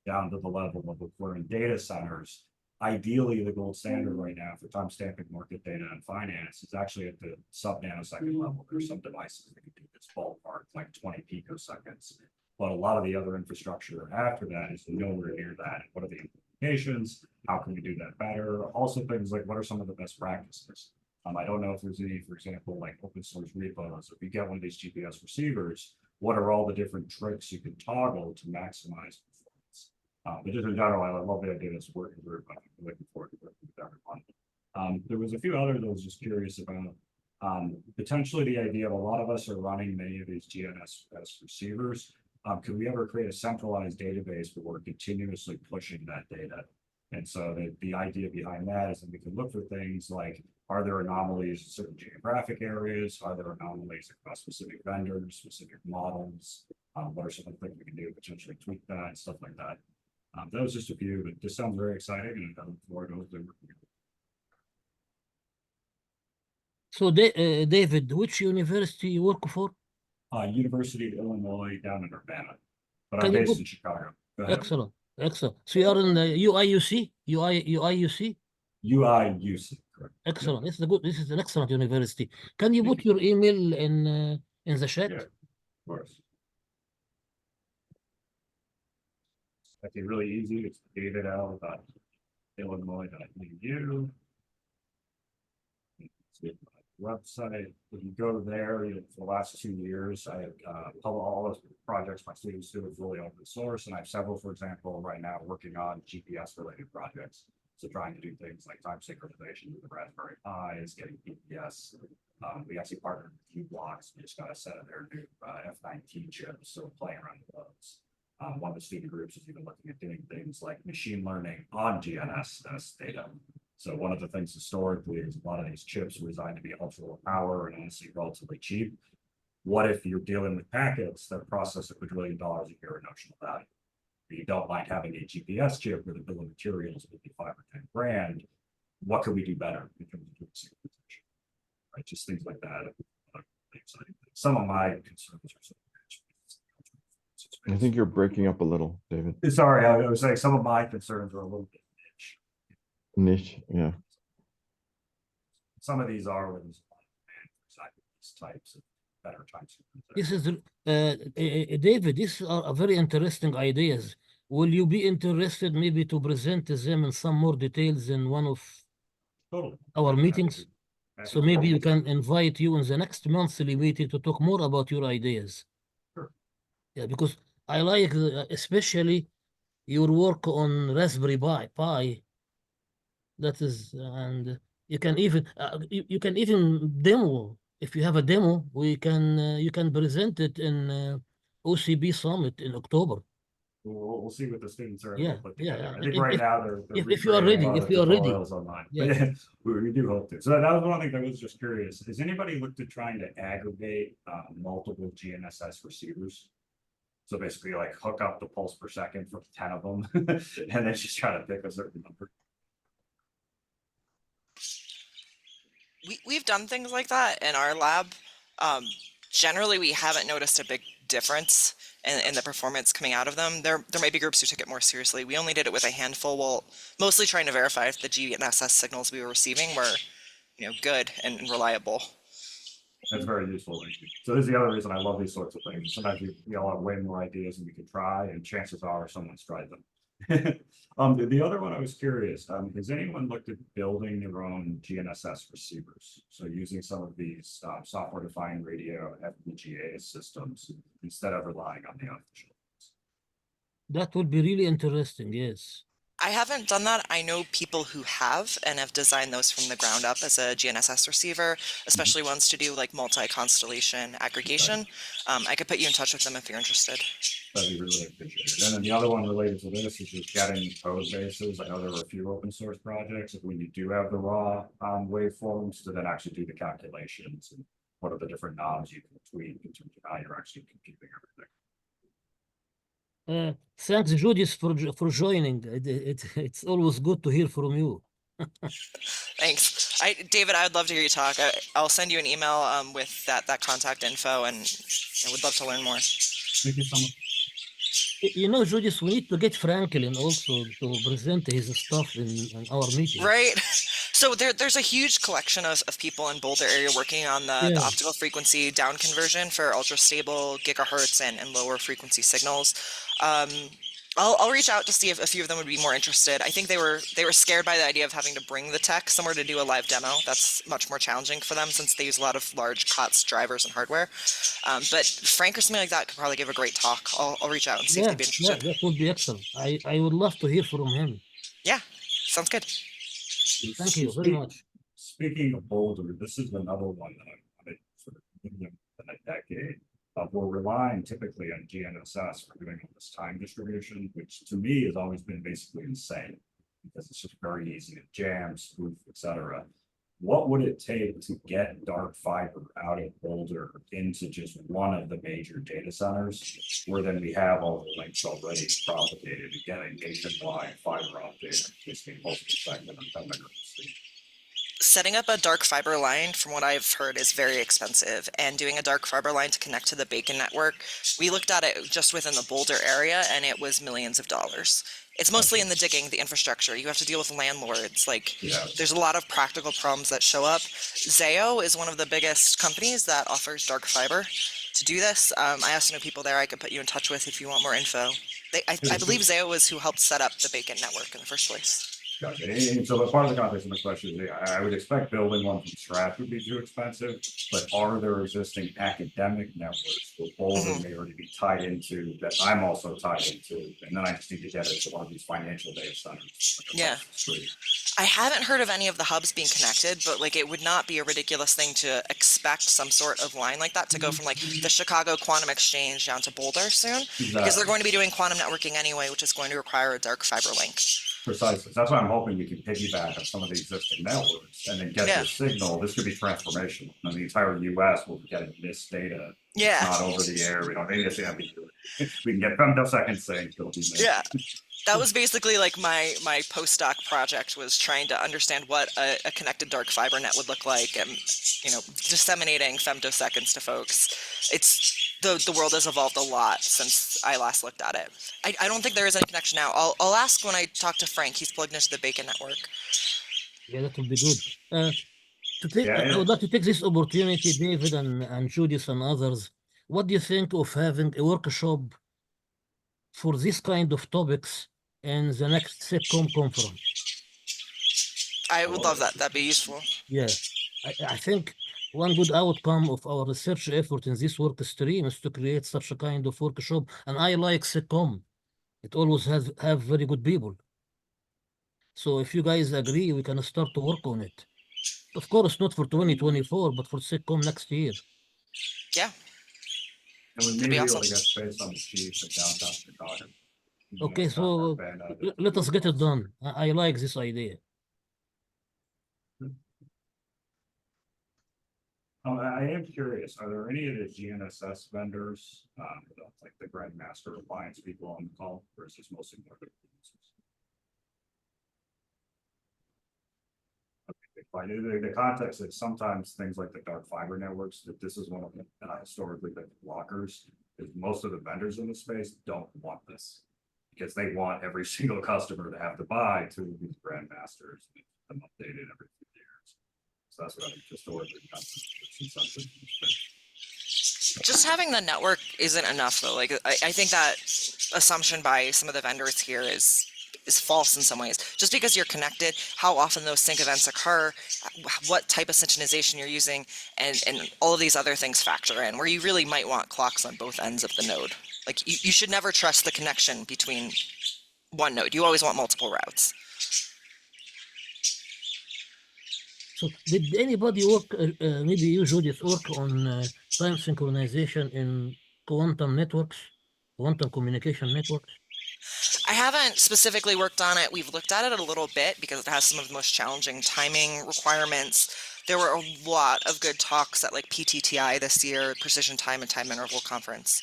down to the level of recording data centers. Ideally, the gold standard right now for time stamping market data and finance is actually at the sub-nanosecond level. There's some devices that can do this ballpark, like 20 picoseconds. But a lot of the other infrastructure after that is nowhere near that. What are the implications? How can we do that better? Also, things like what are some of the best practices? I don't know if there's any, for example, like open source repos. If you get one of these GPS receivers, what are all the different tricks you can toggle to maximize performance? But just in general, I love the idea of this working group. I'm looking forward to working with everyone. There was a few others I was just curious about. Potentially the idea of a lot of us are running many of these GNSS receivers. Could we ever create a centralized database where we're continuously pushing that data? And so the idea behind that is that we can look for things like, are there anomalies in certain geographic areas? Are there anomalies across specific vendors, specific models? What are some of the things we can do to potentially tweak that and stuff like that? That was just a few, but this sounds very exciting, and I look forward to hopefully working with So, David, which university you work for? University of Illinois down in Urbana, but I'm Can you based put in Chicago. Go ahead. excellent, excellent. So you are in the UIUC? UIUC, correct. Excellent. This is a good. This is an excellent university. Can you put your email in the chat? Yeah, of course. Actually, really easy. It's davidl.illinois.edu. Website. If you go there, for the last 2 years, I have all those projects my students do is really open source, and I have several, for example, right now working on GPS related projects. So trying to do things like time synchronization with the Raspberry Pi, is getting GPS. We actually partnered with Blocks. We just got a set of their new F19 chips, so playing around with those. One of the student groups is even looking at doing things like machine learning on GNSS data. So one of the things historically is a lot of these chips were designed to be ultra low power and honestly relatively cheap. What if you're dealing with packets that process $1 quadrillion a year in notional value? You don't like having a GPS chip where the bill of materials would be 5 or 10 grand. What could we do better in terms of doing synchronization? Right, just things like that. Some of my concerns are I think you're breaking up a little, David. sorry, I was saying some of my concerns are a little bit Niche, yeah. some of these are with these types of better types. This is David. These are very interesting ideas. Will you be interested maybe to present them in some more details in one of Totally. our Happy meetings? to- happy So to- maybe you can invite you in the next monthly meeting to talk more about your ideas. Sure. Yeah, because I like especially your work on Raspberry Pi. That is, and you can even you can even demo. If you have a demo, we can you can present it in OCP Summit in October. We'll see what the students are able Yeah, to put yeah, together. I yeah. think If- right if- now they're if you are recreating a ready, lot if of you are ready. tutorials online. Yeah. But yeah, we do hope to. So that was one thing that was just curious. Has anybody looked at trying to aggregate multiple GNSS receivers? So basically like hook up the pulse per second for 10 of them and then just try to pick a certain number. We've done things like that in our lab. Generally, we haven't noticed a big difference in the performance coming out of them. There may be groups who took it more seriously. We only did it with a handful, while mostly trying to verify if the GNSS signals we were receiving were, good and reliable. That's very useful. So this is the other reason I love these sorts of things. Sometimes we all have way more ideas than we can try, and chances are someone's tried them. The other one I was curious, has anyone looked at building their own GNSS receivers? So using some of these software-defined radio FPGA systems instead of relying on the official ones. That would be really interesting. Yes. I haven't done that. I know people who have and have designed those from the ground up as a GNSS receiver, especially ones to do like multi-constellation aggregation. I could put you in touch with them if you're interested. That'd be really appreciated. And then the other one related to this is just getting code bases. I know there were a few open source projects. If when you do have the raw waveforms, to then actually do the calculations and what are the different knobs you can tweak in terms of how you're actually computing everything. Thanks, Judith, for joining. It's always good to hear from you. Thanks. David, I would love to hear you talk. I'll send you an email with that contact info, and I would love to learn more. Thank you so much. Judith, we need to get Franklin also to present his stuff in our meeting. Right. So there's a huge collection of people in Boulder area working on the optical frequency down conversion for ultra stable gigahertz and lower frequency signals. I'll reach out to see if a few of them would be more interested. I think they were scared by the idea of having to bring the tech somewhere to do a live demo. That's much more challenging for them since they use a lot of large COTS drivers and hardware. But Frank or something like that could probably give a great talk. I'll reach out and see if they'd be interested. Yeah, that would be excellent. I would love to hear from him. Yeah, sounds good. Thank you very much. Speaking of Boulder, this is another one that I've sort of been in a decade. we're relying typically on GNSS for doing all this time distribution, which to me has always been basically insane. Because it's just very easy to jam, spoof, etc. What would it take to get dark fiber out of Boulder into just one of the major data centers, where then we have all the links already propagated and get a nationwide fiber optic, basically multi-segment on 10 megahertz? Setting up a dark fiber line, from what I've heard, is very expensive, and doing a dark fiber line to connect to the Bacon network, we looked at it just within the Boulder area, and it was millions of dollars. It's mostly in the digging, the infrastructure. You have to deal with landlords. Like, Yeah. there's a lot of practical problems that show up. Zayo is one of the biggest companies that offers dark fiber to do this. I also know people there I could put you in touch with if you want more info. I believe Zayo was who helped set up the Bacon network in the first place. Gotcha. And so part of the context of the question is, I would expect building one from scratch would be too expensive, but are there existing academic networks where Boulder may already be tied into, that I'm also tied into, and then I just need to get it to one of these financial data centers? Like Yeah. across the street? I haven't heard of any of the hubs being connected, but like it would not be a ridiculous thing to expect some sort of line like that to go from like the Chicago Quantum Exchange down to Boulder soon, because they're going to be doing quantum networking anyway, which is going to require a dark fiber link. Precisely. That's why I'm hoping we can piggyback on some of the existing networks and then get Yeah. the signal. This could be transformational. And the entire US will be getting this data. Yeah. Not over the air. We don't need to see how we do it. We can get femtosecond sync. It'll be amazing. Yeah. That was basically like my postdoc project, was trying to understand what a connected dark fiber net would look like, and disseminating femtoseconds to folks. It's the world has evolved a lot since I last looked at it. I don't think there is any connection now. I'll ask when I talk to Frank. He's plugged into the Bacon network. Yeah, that would be good. I would like to take this opportunity, David and Judith and others. What do you think of having a workshop for this kind of topics in the next SITCOM conference? I would love that. That'd be useful. Yeah, I think one good outcome of our research effort in this work stream is to create such a kind of workshop. And I like SITCOM. It always has have very good people. So if you guys agree, we can start to work on it. Of course, not for 2024, but for SITCOM next year. Yeah. And we may That'd be be able to awesome. get space on the chief of downtown Chicago. Okay, so let us get it done. I like this idea. I am curious, are there any of the GNSS vendors, like the Grandmaster Appliance people on the call, or is this mostly market? Fine. The context is sometimes things like the dark fiber networks, that this is one of the historically big blockers, is most of the vendors in the space don't want this. Because they want every single customer to have to buy to these Grandmasters and them updated every few years. So that's what I think historically. Just having the network isn't enough though. Like I think that assumption by some of the vendors here is false in some ways. Just because you're connected, how often those sync events occur, what type of synchronization you're using, and all of these other things factor in, where you really might want clocks on both ends of the node. Like you should never trust the connection between one node. You always want multiple routes. So did anybody work, maybe you, Judith, work on time synchronization in quantum networks, quantum communication networks? I haven't specifically worked on it. We've looked at it a little bit because it has some of the most challenging timing requirements. There were a lot of good talks at like PTTI this year, Precision Time and Time Interval Conference,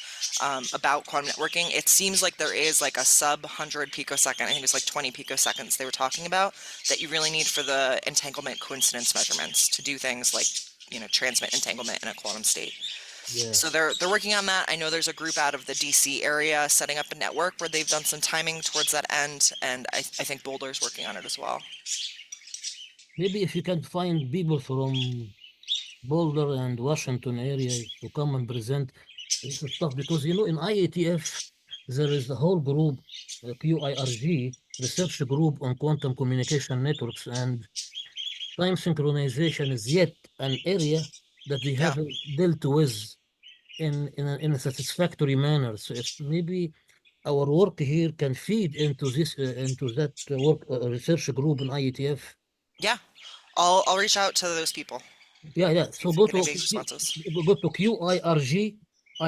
about quantum networking. It seems like there is like a sub 100 picosecond, I think it's like 20 picoseconds they were talking about, that you really need for the entanglement coincidence measurements to do things like, transmit entanglement in a quantum state. Yeah. So they're working on that. I know there's a group out of the DC area setting up a network where they've done some timing towards that end, and I think Boulder's working on it as well. Maybe if you can find people from Boulder and Washington area to come and present this stuff, because in IATF there is a whole group, QIRG, research group on quantum communication networks, and time synchronization is yet an area that they haven't dealt with in a satisfactory manner. So if maybe our work here can feed into this into that work research group in IETF. Yeah, I'll reach out to those people. Yeah. So go to QIRG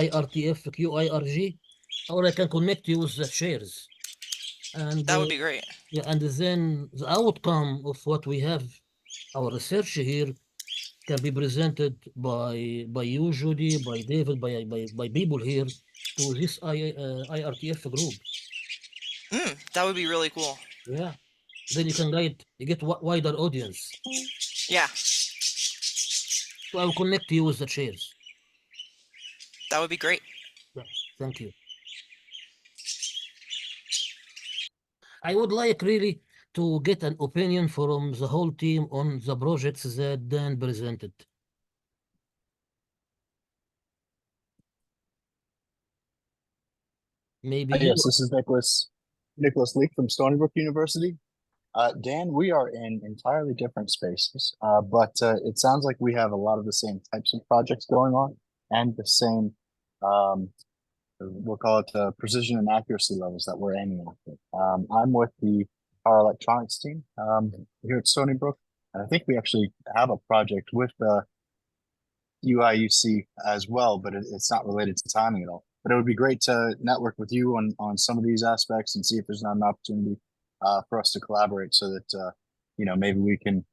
IRTF QIRG, or I can connect you with the shares. And That would be great. yeah, and then the outcome of what we have, our research here, can be presented by you, Judy, by David, by people here to this IRTF group. That would be really cool. Yeah, then you get wider audience. Yeah, So I will connect you with the chairs. that would be great. Yeah, thank you. I would like really to get an opinion from the whole team on the projects that Dan presented. Maybe you. Yes, this is Nicholas Leak from Stony Brook University. Dan, we are in entirely different spaces, but it sounds like we have a lot of the same types of projects going on and the same, we'll call it precision and accuracy levels that we're aiming at. I'm with the power electronics team here at Stony Brook, and I think we actually have a project with UIUC as well, but it's not related to timing at all. But it would be great to network with you on some of these aspects and see if there's not an opportunity for us to collaborate so that maybe we can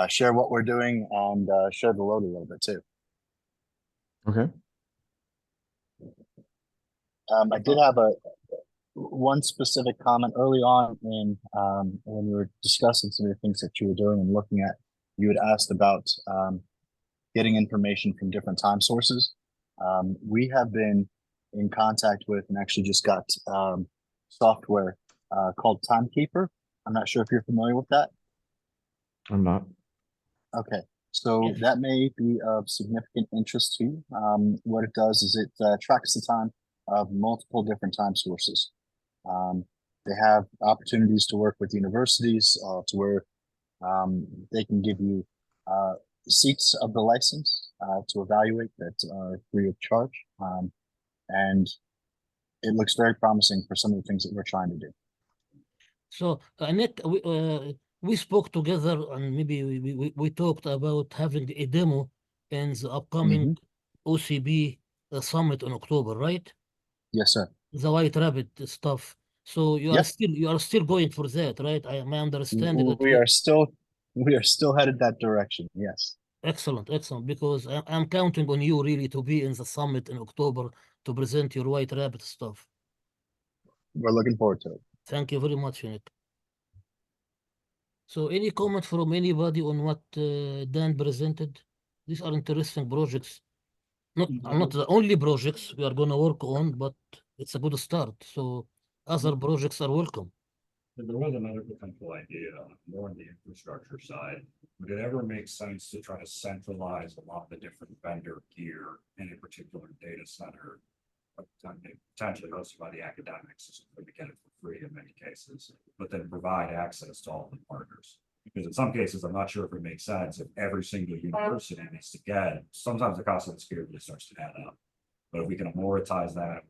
share what we're doing and share the load a little bit too. Okay. I did have one specific comment early on when we were discussing some of the things that you were doing and looking at. You had asked about getting information from different time sources. We have been in contact with and actually just got software called Timekeeper. I'm not sure if you're familiar with that. I'm not. Okay, so Yes. that may be of significant interest to you. What it does is it tracks the time of multiple different time sources. They have opportunities to work with universities to where they can give you seats of the license to evaluate that are free of charge. And it looks very promising for some of the things that we're trying to do. So, Nick, we spoke together and maybe we talked about having a demo in the upcoming OCP summit in October, right? Yes, sir. The White Rabbit stuff. So you are Yep. still going for that, right? My understanding that We are still headed that direction. Yes. excellent, because I'm counting on you really to be in the summit in October to present your White Rabbit stuff. We're looking forward to it. Thank you very much, Nick. So any comment from anybody on what Dan presented? These are interesting projects. Not the only projects we are going to work on, but it's a good start. So other projects are welcome. There was another potential idea more on the infrastructure side. Would it ever make sense to try to centralize a lot of the different vendor gear in a particular data center? Potentially hosted by the academics, so we get it for free in many cases, but then provide access to all the partners. Because in some cases, I'm not sure if it makes sense if every single university needs to get, sometimes the cost of the gear really starts to add up. But if we can amortize that,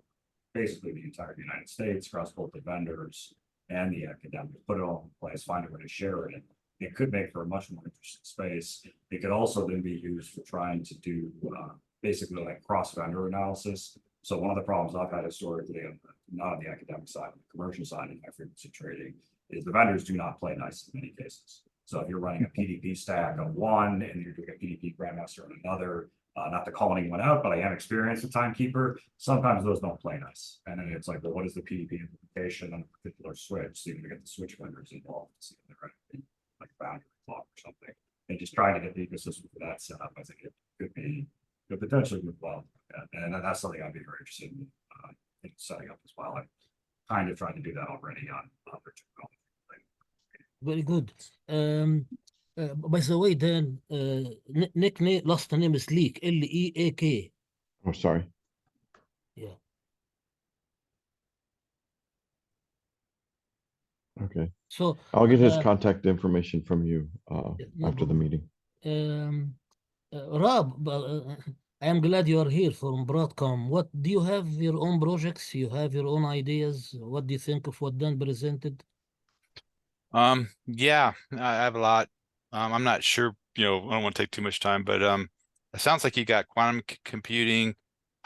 basically the entire United States, across both the vendors and the academics, put it all in place, find a way to share it. It could make for a much more interesting space. It could also then be used for trying to do basically like cross-vendor analysis. So one of the problems I've had historically, not on the academic side, but the commercial side in high frequency trading, is the vendors do not play nice in many cases. So if you're running a PDP stack on one and you're doing a PDP grandmaster on another, not to call anyone out, but I have experience with Timekeeper. Sometimes those don't play nice. And then it's like, well, what is the PDP implementation on a particular switch? So you're gonna get the switch vendors involved to see if they're running like a boundary clock or something. And just trying to get the ecosystem for that set up, I think it could potentially move well. And that's something I'd be very interested in setting up as well. I kind of tried to do that already on other technology. Very good. By the way, Dan, Nick last name is Leak, Leak. Oh, sorry. Yeah. Okay. So I'll get his contact information from you no after the meeting. Rob, I am glad you are here from Broadcom. What do you have your own projects? You have your own ideas? What do you think of what Dan presented? Yeah, I have a lot. I'm not sure, I don't want to take too much time, but it sounds like you got quantum computing,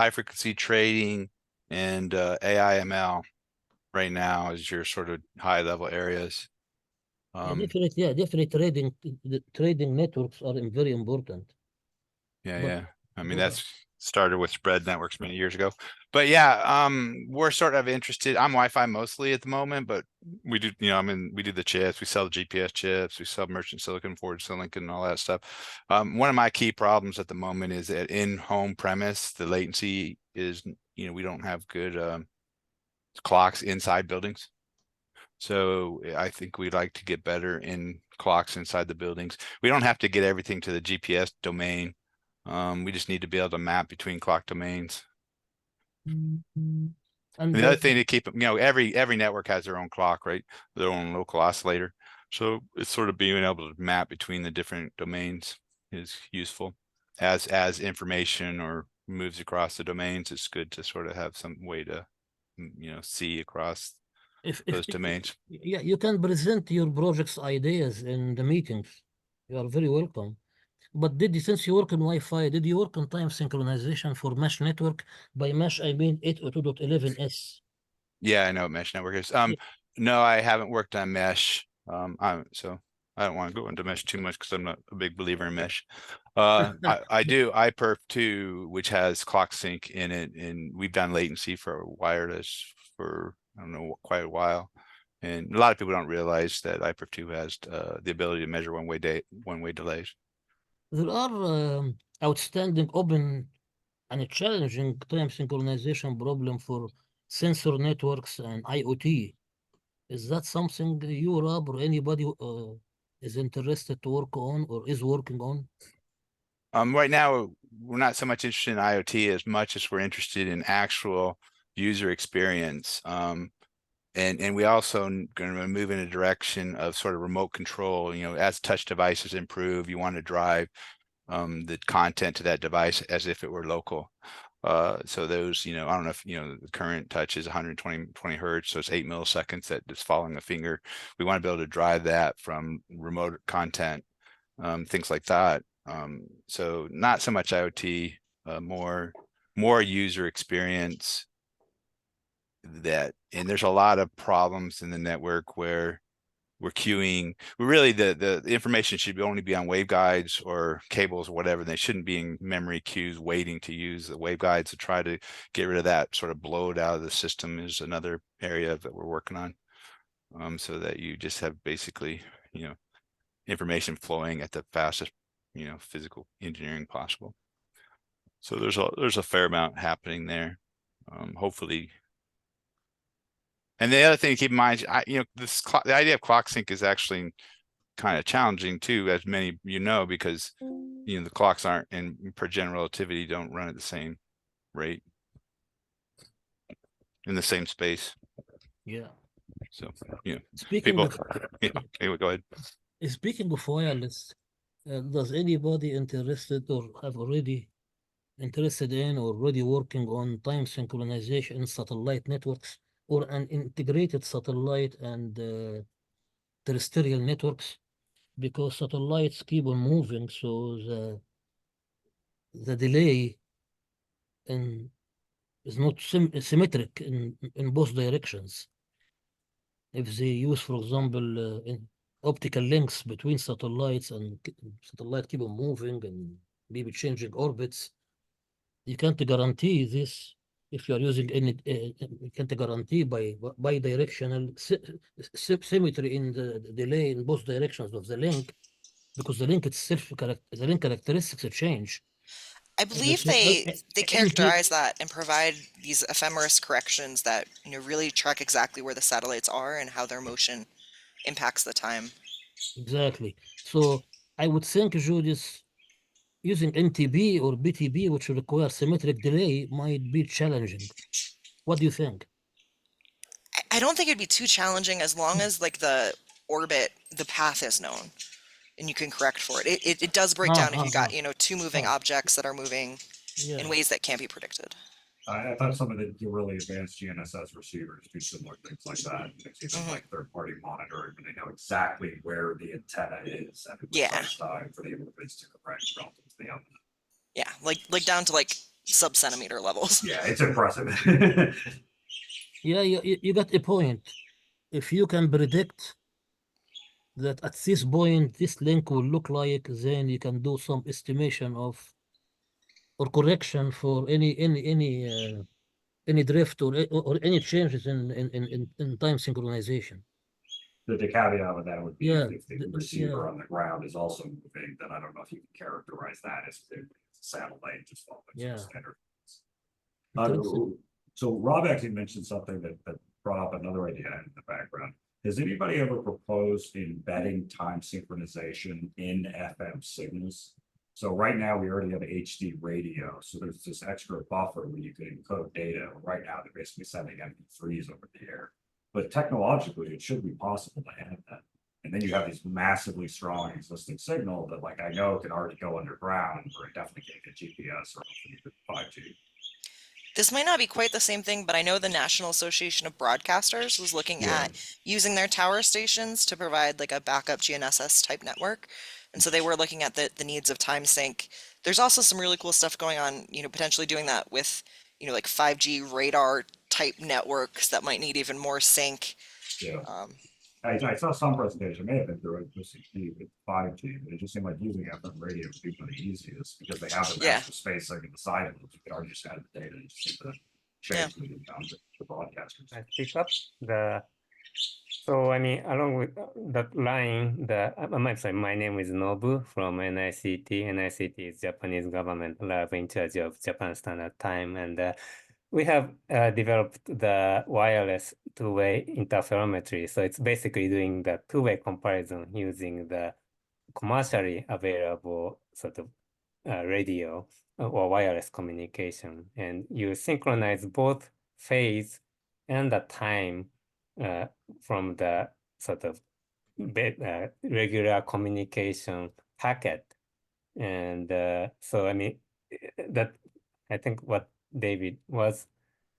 high frequency trading and AIML right now as your sort of high level areas. Definitely the trading networks are very important. But Yeah. I mean, but, that's started with spread networks many years ago. But yeah, we're sort of interested. I'm Wi-Fi mostly at the moment, but we do, we do the chips, we sell the GPS chips, we sell merchant silicon, forward silicon, and all that stuff. One of my key problems at the moment is that in home premise, the latency is, we don't have good clocks inside buildings. So I think we'd like to get better in clocks inside the buildings. We don't have to get everything to the GPS domain. We just need to be able to map between clock domains. and And the other thing to keep, every network has their own clock, right? Their own local oscillator. So it's sort of being able to map between the different domains is useful. As information or moves across the domains, it's good to sort of have some way to, see across those domains. Yeah, you can present your project's ideas in the meetings. You are very welcome. But since you work in Wi-Fi, did you work on time synchronization for mesh network? By mesh, I mean 802.11s. Yeah, I know what mesh network is. Yeah. No, I haven't worked on mesh. So I don't want to go into mesh too much because I'm not a big believer in mesh. I do iPerf2, which has clock sync in it, and we've done latency for wireless for, I don't know, quite a while. And a lot of people don't realize that iPerf2 has the ability to measure one-way delays. There are outstanding open and challenging time synchronization problem for sensor networks and IoT. Is that something you, Rob, or anybody is interested to work on or is working on? Right now, we're not so much interested in IoT as much as we're interested in actual user experience. And we also going to move in a direction of sort of remote control. As touch devices improve, you want to drive the content to that device as if it were local. So those, I don't know if, the current touch is 120 hertz, so it's 8 milliseconds that is following a finger. We want to be able to drive that from remote content, things like that. So not so much IoT, more user experience. And there's a lot of problems in the network where we're queuing. The information should only be on waveguides or cables or whatever. They shouldn't be in memory queues waiting to use the waveguides. To try to get rid of that, sort of blow it out of the system, is another area that we're working on, so that you just have basically, information flowing at the fastest, physical engineering possible. So there's a fair amount happening there. Hopefully. And the other thing to keep in mind, the idea of clock sync is actually kind of challenging too, as many because the clocks aren't, and per general relativity don't run at the same rate in the same space. Yeah. So Speaking people. of Anyway, go ahead. Speaking of wireless, does anybody interested or have already interested in or already working on time synchronization in satellite networks or an integrated satellite and terrestrial networks? Because satellites keep on moving, so the delay in, is not symmetric in both directions. If they use, for example, optical links between satellites and satellite keep on moving and maybe changing orbits, you can't guarantee this. If you are using any, you can't guarantee by bi-directional symmetry in the delay in both directions of the link, because the link itself, the link characteristics change. I And if believe you, they characterize that and provide these ephemeris corrections that really track exactly where the satellites are and how their motion impacts the time. exactly. So I would think, Judith, using NTB or BTB, which require symmetric delay, might be challenging. What do you think? I don't think it'd be too challenging as long as like the orbit, the path is known and you can correct for it. It does break down if you got, two moving objects that are moving Yeah. in ways that can't be predicted. I thought some of the really advanced GNSS receivers do similar things like that. They see them like third-party monitoring, and they know exactly where the antenna is at the precise time for the interface to correct relative to the other. Yeah, like down to like sub-centimeter levels. Yeah, it's impressive. Yeah, you got a point. If you can predict that at this point this link will look like, then you can do some estimation of or correction for any drift or any changes in time synchronization. The caveat with that would be Yeah, if the yeah, receiver on the ground is also moving, then I don't know if you can characterize that as a satellite just following Yeah. standard. interesting. So Rob actually mentioned something that brought up another idea in the background. Has anybody ever proposed embedding time synchronization in FM signals? So right now we already have HD radio, so there's this extra buffer where you can encode data. Right now they're basically sending MP3s over the air, but technologically it should be possible to have that. And then you have these massively strong existing signal that, like, I know can already go underground, or it definitely can't get GPS or even 5G. This might not be quite the same thing, but I know the National Association of Broadcasters was looking Yeah. at using their tower stations to provide like a backup GNSS type network. And so they were looking at the needs of time sync. There's also some really cool stuff going on, potentially doing that with, like 5G radar type networks that might need even more sync. Yeah. Um, I saw some presentation, may have been through OCP with 5G, but it just seemed like using FM radio would be the easiest because they have the Yeah. master space like in the side of it. You could already just add the data and just need to change the broadcasters. I pick up the. So I mean, along with that line, I'm sorry, my name is Nobu from NICT. NICT is Japanese government lab in charge of Japan Standard Time, and we have developed the wireless two-way interferometry. So it's basically doing the two-way comparison using the commercially available sort of radio or wireless communication, and you synchronize both phase and the time from the sort of regular communication packet. And so, I mean, that I think what David was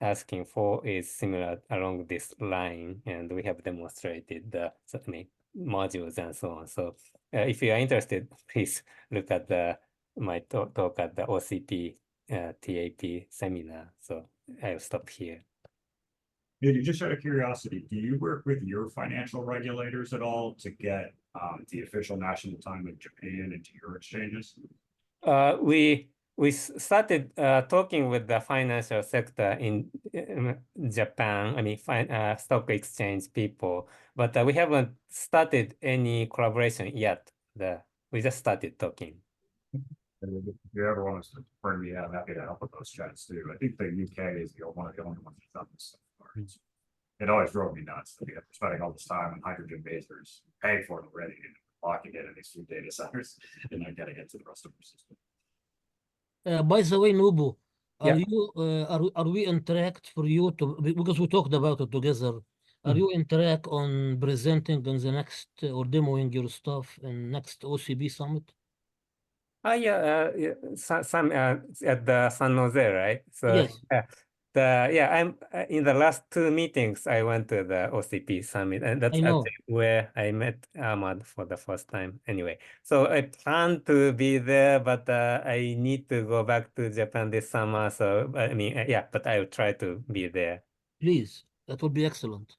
asking for is similar along this line, and we have demonstrated the modules and so on. So if you are interested, please look at my talk at the OCP TAP seminar. So I'll stop here. Just out of curiosity, do you work with your financial regulators at all to get the official national time of Japan into your exchanges? We started talking with the financial sector in Japan, I mean, stock exchange people, but we haven't started any collaboration yet. We just started talking. And if you ever want us to bring me out, I'm happy to help with those chats too. I think the UK is one of the only ones that's done this stuff. It always drove me nuts that we have spending all this time on hydrogen basers, paying for it already, and locking it in these few data centers, and not getting it to the rest of our system. By the way, Nubu, Yeah. are we in track for you to, because we talked about it together, are you in track on presenting in the next or demoing your stuff in next OCP summit? Yeah, some at the San Jose, right? So Yes. I'm in the last two meetings I went to the OCP summit, and that's I know. actually where I met Ahmad for the first time. Anyway, so I plan to be there, but I need to go back to Japan this summer. So I mean, yeah, but I will try to be there. Please, that would be excellent.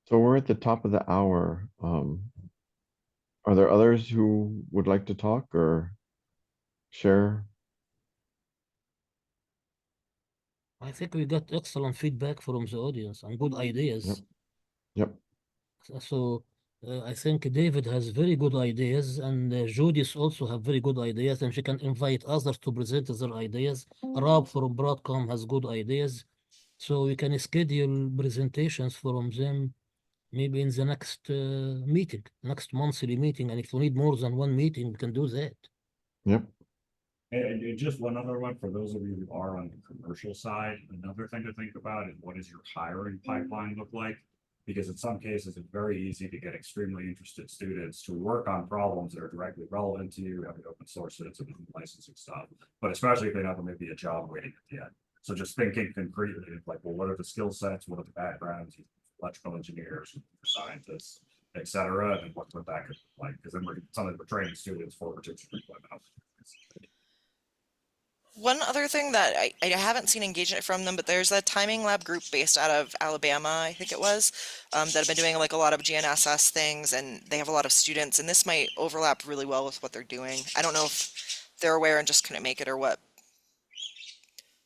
So we're at the top of the hour. Are there others who would like to talk or share? I think we got excellent feedback from the audience and good ideas. Yep. So I think David has very good ideas, and Judith also have very good ideas, and she can invite others to present their ideas. Rob from Broadcom has good ideas, so we can schedule presentations from them maybe in the next meeting, next monthly meeting, and if we need more than one meeting, we can do that. Yep. And just one other one for those of you who are on the commercial side, another thing to think about is what does your hiring pipeline look like? Because in some cases, it's very easy to get extremely interested students to work on problems that are directly relevant to you, having open source it, some licensing stuff, but especially if they have maybe a job waiting at the end. So just thinking concretely, like, well, what are the skill sets? What are the backgrounds? Electrical engineers, scientists, et cetera, and what that could look like, because then something we're training students for particular equipment. One other thing that I haven't seen engagement from them, but there's a timing lab group based out of Alabama, I think it was, that have been doing like a lot of GNSS things, and they have a lot of students, and this might overlap really well with what they're doing. I don't know if they're aware and just couldn't make it or what.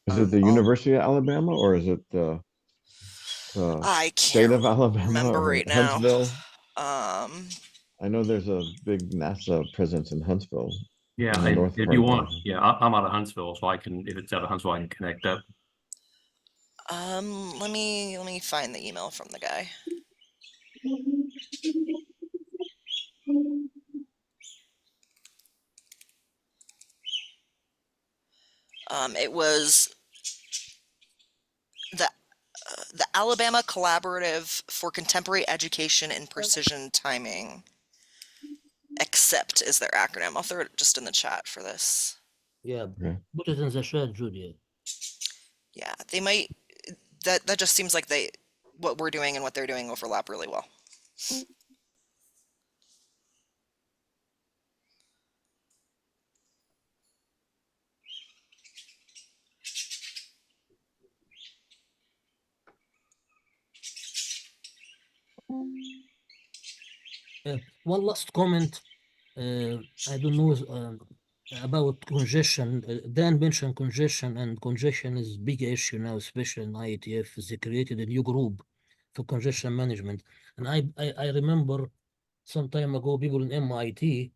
Is it the University of Alabama or is it the I state can't of Alabama remember or right now. Huntsville? I know there's a big NASA presence in Huntsville. Yeah, in the north if part you of want, Alabama. yeah, I'm out of Huntsville, so I can, if it's out of Huntsville, I can connect up. let me find the email from the guy. It was the Alabama Collaborative for Contemporary Education in Precision Timing. ACCEPT is their acronym. I'll throw it just in the chat for this. Yeah, Okay. put it in the chat, Julia. Yeah, they might. That just seems like what we're doing and what they're doing overlap really well. One last comment. I don't know about congestion. Dan mentioned congestion, and congestion is a big issue now, especially in IETF. They created a new group for congestion management. And I remember some time ago, people in MIT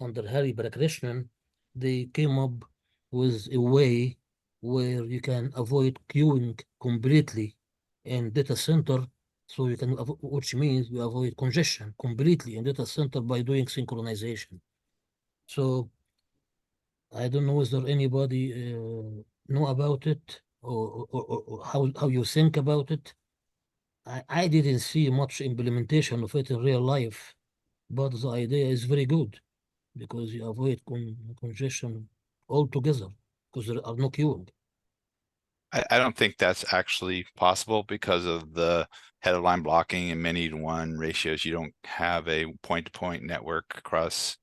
under Harry Balakrishnan, they came up with a way where you can avoid queuing completely in data center. So you can, which means you avoid congestion completely in data center by doing synchronization. So I don't know whether anybody know about it or how you think about it. I didn't see much implementation of it in real life, but the idea is very good because you avoid congestion altogether because there are no queuing. I don't think that's actually possible because of the headline blocking and many to one ratios. You don't have a point-to-point network across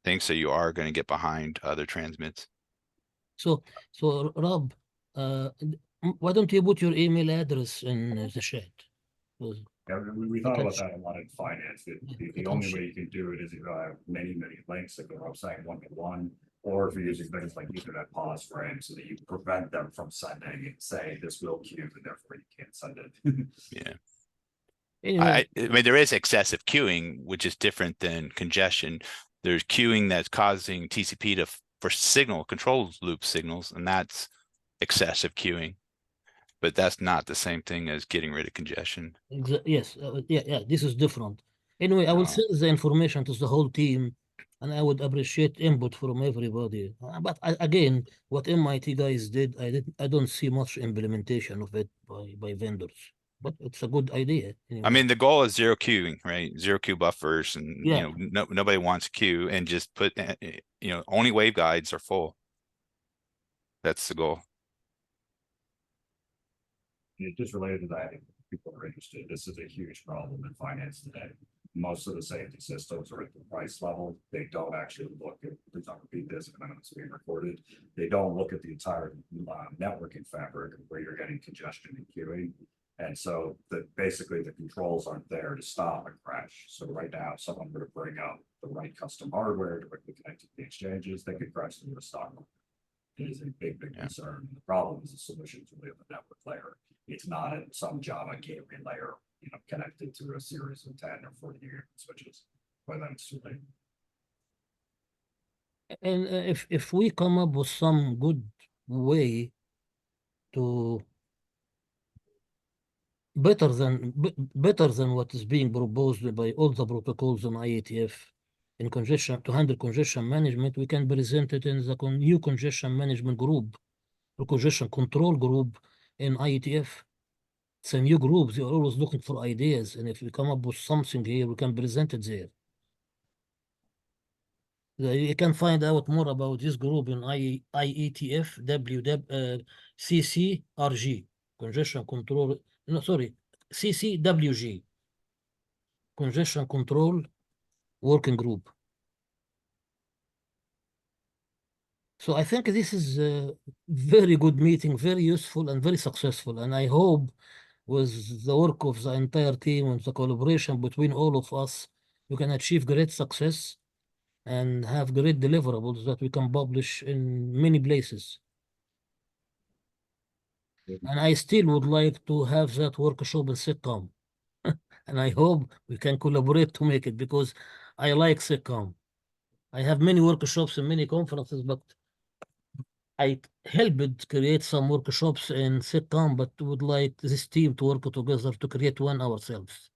things, so you are going to get behind other transmits. So Rob, why don't you put your email address in the chat? Yeah, we thought about that a lot in finance. The only way you can do it is if you have many links that go website one-to-one, or if you're using things like Ethernet pause frames so that you prevent them from sending and say this will queue and therefore you can't send it. Yeah. Anyway, I mean, there is excessive queuing, which is different than congestion. There's queuing that's causing TCP for signal control loop signals, and that's excessive queuing. But that's not the same thing as getting rid of congestion. yes, yeah, this is different. Anyway, I will send the information to the whole team, and I would appreciate input from everybody. But again, what MIT guys did, I don't see much implementation of it by vendors. But it's a good idea. Anyway. I mean, the goal is zero queuing, right? Zero queue buffers, and Yeah. nobody wants queue, and just put only waveguides are full. That's the goal. Just related to that, if people are interested, this is a huge problem in finance today. Most of the safety systems are at the price level. They don't actually look at, please don't repeat this, and I know it's being recorded. They don't look at the entire networking fabric where you're getting congestion and queuing. And so basically the controls aren't there to stop a crash. So right now, if someone were to bring up the right custom hardware directly connected to the exchanges, they could crash into a stock market. It is a big concern. The problem is the solution is really on the network layer. It's not in some Java gateway layer, connected to a series of 10 or 40 switches. By then it's too late. And if we come up with some good way to better than what is being proposed by all the protocols on IETF in congestion to handle congestion management, we can present it in the new congestion management group, or congestion control group in IETF. It's a new group. They are always looking for ideas, and if we come up with something here, we can present it there. You can find out more about this group in IETF CCRG, congestion control. No, sorry, CCWG. congestion control working group. So I think this is a very good meeting, very useful and very successful. And I hope with the work of the entire team and the collaboration between all of us, we can achieve great success and have great deliverables that we can publish in many places. And I still would like to have that workshop in sitcom. And I hope we can collaborate to make it because I like sitcom. I have many workshops and many conferences, but I helped create some workshops in sitcom, but would like this team to work together to create one ourselves.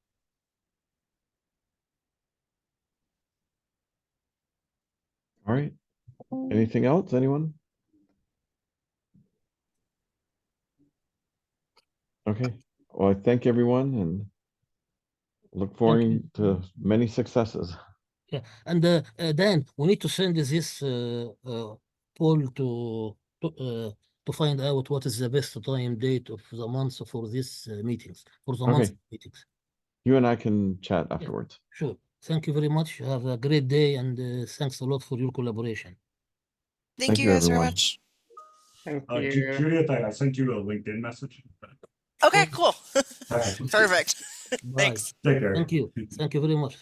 All right. Anything else? Anyone? Okay. Well, I thank everyone and look forward to many successes. Yeah, and Dan, we need to send this poll to find out what is the best time date of the month for these meetings, for the month Okay. meetings. You and I can chat afterwards. Sure. Thank you very much. Have a great day, and thanks a lot for your collaboration. Thank you guys very much. Thank you. Judith, I sent you a LinkedIn message. Okay, cool. All right. Perfect. Bye. Thanks. Take care. Thank you. Thank you very much.